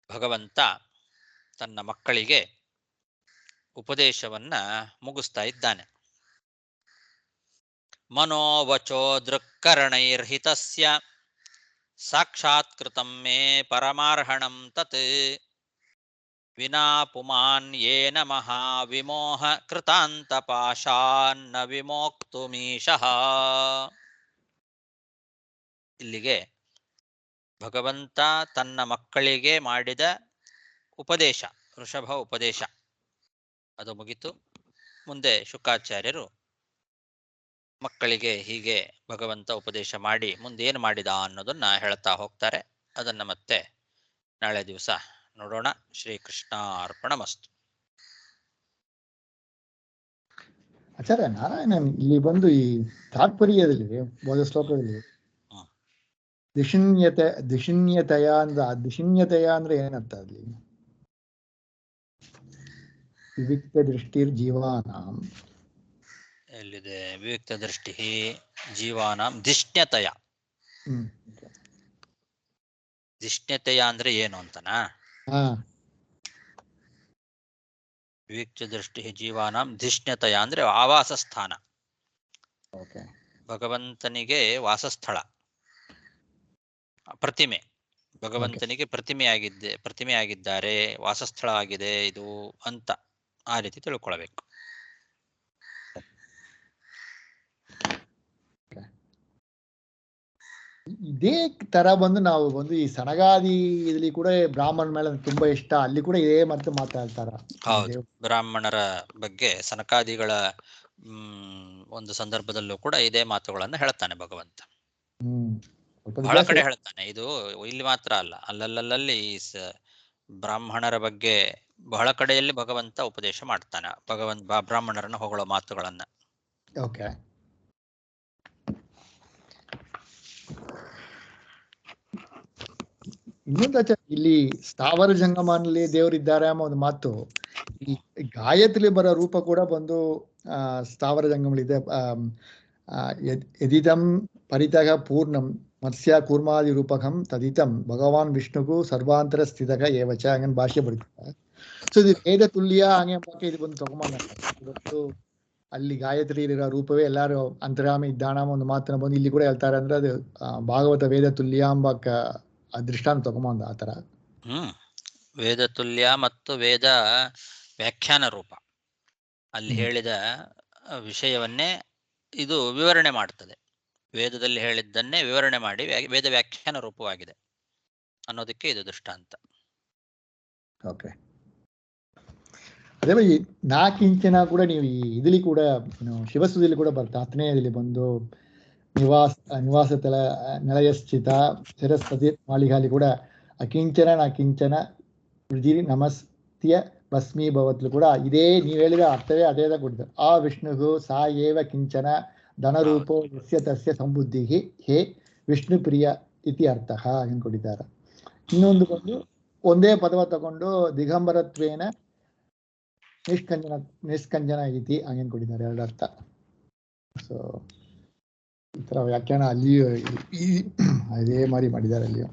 ಭಗವಂತ ತನ್ನ ಮಕ್ಕಳಿಗೆ ಉಪದೇಶವನ್ನ ಮುಗಿಸ್ತಾ ಇದ್ದಾನೆ. ಮನೋವಚೋ ದೃಕ್ಕರಣೈರ್ಹಿತಸ್ಯ ಸಾಕ್ಷಾತ್ಕೃತಂ ಮೇ ಪರಮಾರ್ಹಣಂ ತತ್ ವಿನಾ ಪುಮಾನ್ ಯೇನ ಮಹಾವಿಮೋಹ ಕೃತಾಂತ ಪಾಶಾನ್ನ ವಿಮೋಕ್ತುಮೀಶಃ. ಇಲ್ಲಿಗೆ ಭಗವಂತ ತನ್ನ ಮಕ್ಕಳಿಗೆ ಮಾಡಿದ ಉಪದೇಶ, ವೃಷಭ ಉಪದೇಶ ಅದು ಮುಗಿತು. ಮುಂದೆ ಶುಕಾಚಾರ್ಯರು ಮಕ್ಕಳಿಗೆ ಹೀಗೆ ಭಗವಂತ ಉಪದೇಶ ಮಾಡಿ ಮುಂದೇನು ಮಾಡಿದ ಅನ್ನೋದನ್ನ ಹೇಳ್ತಾ ಹೋಗ್ತಾರೆ. ಅದನ್ನ ಮತ್ತೆ ನಾಳೆ ದಿವಸ ನೋಡೋಣ. ಶ್ರೀಕೃಷ್ಣ ಅರ್ಪಣಮಸ್ತು. ಆಚಾರ್ಯ ನಾರಾಯಣನ್ ಇಲ್ಲಿ ಬಂದು ಈ ತಾತ್ಪರ್ಯದಲ್ಲಿ ಹೋದ ಶ್ಲೋಕದಲ್ಲಿ ದಿಶಿನ್ಯತೆಯ ಅಂದ್ರೆ ಏನಂತ ಅಲ್ಲಿ? ವಿವಿಕ್ತ ದೃಷ್ಟಿರ್ ಜೀವಾನಾಂ. ಎಲ್ಲಿದೆ? ವಿವಿಕ್ತ ದೃಷ್ಟಿ ಜೀವಾನಾಂ ದಿಷ್ಣ್ಯತಯ. ದಿಷ್ಣ್ಯತಯ ಅಂದ್ರೆ ಏನು ಅಂತನಾ? ವಿವಿಕ್ತ ದೃಷ್ಟಿ ಜೀವಾನಾಂ ದಿಷ್ಣ್ಯತಯ ಅಂದ್ರೆ ಆವಾಸ ಸ್ಥಾನ. ಭಗವಂತನಿಗೆ ವಾಸಸ್ಥಳ, ಪ್ರತಿಮೆ. ಭಗವಂತನಿಗೆ ಪ್ರತಿಮೆಯಾಗಿದ್ದಾರೆ, ವಾಸಸ್ಥಳ ಆಗಿದೆ ಇದು ಅಂತ ಆ ರೀತಿ ತಿಳ್ಕೊಳ್ಬೇಕು. ಇದೇ ತರ ನಾವು ಈ ಸನಗಾದಿ ಇದ್ರಲ್ಲಿ ಕೂಡ ಬ್ರಾಹ್ಮಣ ಮೇಲೆ ತುಂಬಾ ಇಷ್ಟ, ಅಲ್ಲಿ ಕೂಡ ಇದೇ ಮತ್ತೆ ಮಾತಾಡ್ತಾರ. ಹೌದು, ಬ್ರಾಹ್ಮಣರ ಬಗ್ಗೆ ಸನಕಾದಿಗಳ ಒಂದು ಸಂದರ್ಭದಲ್ಲೂ ಕೂಡ ಇದೇ ಮಾತುಗಳನ್ನ ಹೇಳ್ತಾನೆ ಭಗವಂತ. ಬಹಳ ಕಡೆ ಹೇಳ್ತಾನೆ. ಇದು ಇಲ್ಲಿ ಮಾತ್ರ ಅಲ್ಲ, ಅಲ್ಲಲ್ಲಿ ಬ್ರಾಹ್ಮಣರ ಬಗ್ಗೆ ಬಹಳ ಕಡೆಯಲ್ಲಿ ಭಗವಂತ ಉಪದೇಶ ಮಾಡ್ತಾನೆ. ಬ್ರಾಹ್ಮಣರನ್ನ ಹೊಗಳೋ ಮಾತುಗಳನ್ನ. ಓಕೆ. ಇನ್ನೊಂದು ಇಲ್ಲಿ ಸ್ಥಾವರ ಜಂಗಮನಲ್ಲಿ ದೇವರಿದ್ದಾರೆ ಎಂಬ ಒಂದು ಮಾತು, ಈ ಗಾಯತ್ರಿ ಬರೋ ರೂಪ ಕೂಡ ಬಂದು ಸ್ಥಾವರ ಜಂಗಮಲಿದೆ. ಯದಿದಂ ಪರಿತಃ ಪೂರ್ಣಂ ಮತ್ಸ್ಯ ಕೂರ್ಮಾದಿ ರೂಪಕಂ ತದಿತಂ ಭಗವಾನ್ ವಿಷ್ಣುಗೂ ಸರ್ವಾಂತರ ಸ್ಥಿತಕ ಏವಚ ಹಂಗನ್ ಭಾಷೆ ಬರೀತಾರೆ. ಸೊ ಇದು ವೇದ ತುಲ್ಯ ಹಂಗೆ ಇದು ಬಂದು ತಗೊಂಬಂದು ಅಲ್ಲಿ ಗಾಯತ್ರಿ ಇರೋ ರೂಪವೇ ಎಲ್ಲಾರು ಅಂತರಾಮಿ ಇದ್ದಾಣ ಒಂದು ಮಾತನ್ನ ಬಂದು ಇಲ್ಲಿ ಕೂಡ ಹೇಳ್ತಾರೆ. ಅಂದ್ರೆ ಅದು ಭಾಗವತ ವೇದ ತುಲ್ಯ ಎಂಬ ದೃಷ್ಟಾಂತ ತಗೊಂಬಂದ ಆ ತರ. ವೇದ ತುಲ್ಯ ಮತ್ತು ವೇದ ವ್ಯಾಖ್ಯಾನ ರೂಪ ಅಲ್ಲಿ ಹೇಳಿದ ವಿಷಯವನ್ನೇ ಇದು ವಿವರಣೆ ಮಾಡ್ತದೆ. ವೇದದಲ್ಲಿ ಹೇಳಿದ್ದನ್ನೇ ವಿವರಣೆ ಮಾಡಿ ವೇದ ವ್ಯಾಖ್ಯಾನ ರೂಪವಾಗಿದೆ ಅನ್ನೋದಕ್ಕೆ ಇದು ದೃಷ್ಟಾಂತ. ಓಕೆ. ಅದೇ ನಾಕಿಂಚನ ಕೂಡ ನೀವು ಈ ಇದಲ್ಲಿ ಕೂಡ ಶಿವಸುದಲ್ಲಿ ಕೂಡ ಬರ್ತಾ 10ನೇದಲ್ಲಿ ಬಂದು ನಿವಾಸ ತಲ ನೆಲಯಶ್ಚಿತ ಸರಸ್ವತಿ ಮಾಳಿಗಾಲಿ ಕೂಡ ಅಕಿಂಚನ ನಾಕಿಂಚನ ವೃದ್ಧಿ ನಮಸ್ತ್ಯ ಭಸ್ಮೀಭವತ್ಲು ಕೂಡ ಇದೇ ನೀವು ಹೇಳಿದ ಅರ್ಥವೇ ಅದೇ ಕೊಟ್ಟಿದ್ದಾರೆ. ಆ ವಿಷ್ಣುಗೂ ಸಾ ಏವ ಕಿಂಚನ ಧನರೂಪೋ ಯಸ್ಯ ತಸ್ಯ ಸಂಬುದ್ಧಿ ಹೇ ವಿಷ್ಣು ಪ್ರಿಯ ಇತಿ ಅರ್ಥ ಹಂಗೆ ಕೊಟ್ಟಿದ್ದಾರೆ. ಇನ್ನೊಂದು ಬಂದು ಒಂದೇ ಪದವ ತಗೊಂಡು ದಿಗಂಬರತ್ವೇನ ನಿಷ್ಕಂಜನ ಇತಿ ಹಂಗೇನು ಕೊಟ್ಟಿದ್ದಾರೆ, ಎರಡು ಅರ್ಥ. ಸೊ ಈ ತರ ವ್ಯಾಖ್ಯಾನ ಅಲ್ಲಿಯೂ ಅದೇ ಮಾರಿ ಮಾಡಿದ್ದಾರೆ ಅಲ್ಲಿಯೂ.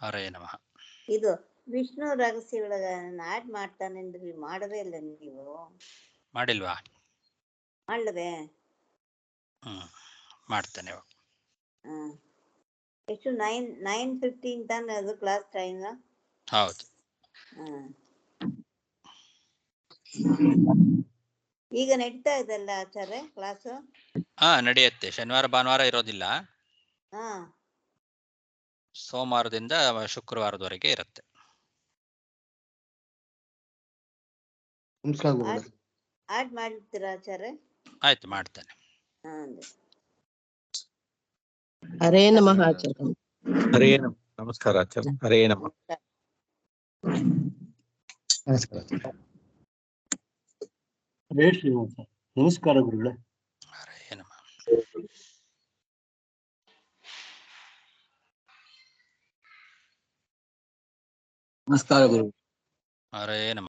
ಹರೇ ನಮಃ. ಇದು ವಿಷ್ಣು ರಹಸ್ಯಗಳ ಆಡ್ ಮಾಡ್ತಾನೆ ಮಾಡದೇ ಇಲ್ಲ ನೀವು? ಮಾಡಿಲ್ವಾ? ಮಾಡಲವೇ? ಮಾಡ್ತೇನೆ. ಎಷ್ಟು 9:15 ತಾನೆ ಅದು ಕ್ಲಾಸ್ ಟೈಮ್? ಹೌದು. ಈಗ ನಡೀತಾ ಇದಲ್ಲ ಆಚಾರ್ಯ ಕ್ಲಾಸು? ನಡೆಯುತ್ತೆ. ಶನಿವಾರ ಭಾನುವಾರ ಇರೋದಿಲ್ಲ, ಹಾ, ಸೋಮವಾರದಿಂದ ಶುಕ್ರವಾರದವರೆಗೆ ಇರುತ್ತೆ. ಆಡ್ ಮಾಡ್ತೀರಾ ಆಚಾರ್ಯ? ಆಯ್ತು, ಮಾಡ್ತೇನೆ. ಹರೇ ನಮಃ ಆಚಾರ್ಯ. ಹರೇ ನಮಃ. ನಮಸ್ಕಾರ ಆಚಾರ್ಯ. ಹರೇ ನಮಃ. ನಮಸ್ಕಾರ. ಹರೇ ಶ್ರೀನಿವಾಸ. ನಮಸ್ಕಾರ ಗುರುಗಳೇ. ಹರೇ ನಮಃ. ನಮಸ್ಕಾರ ಗುರು. ಹರೇ ನಮಃ.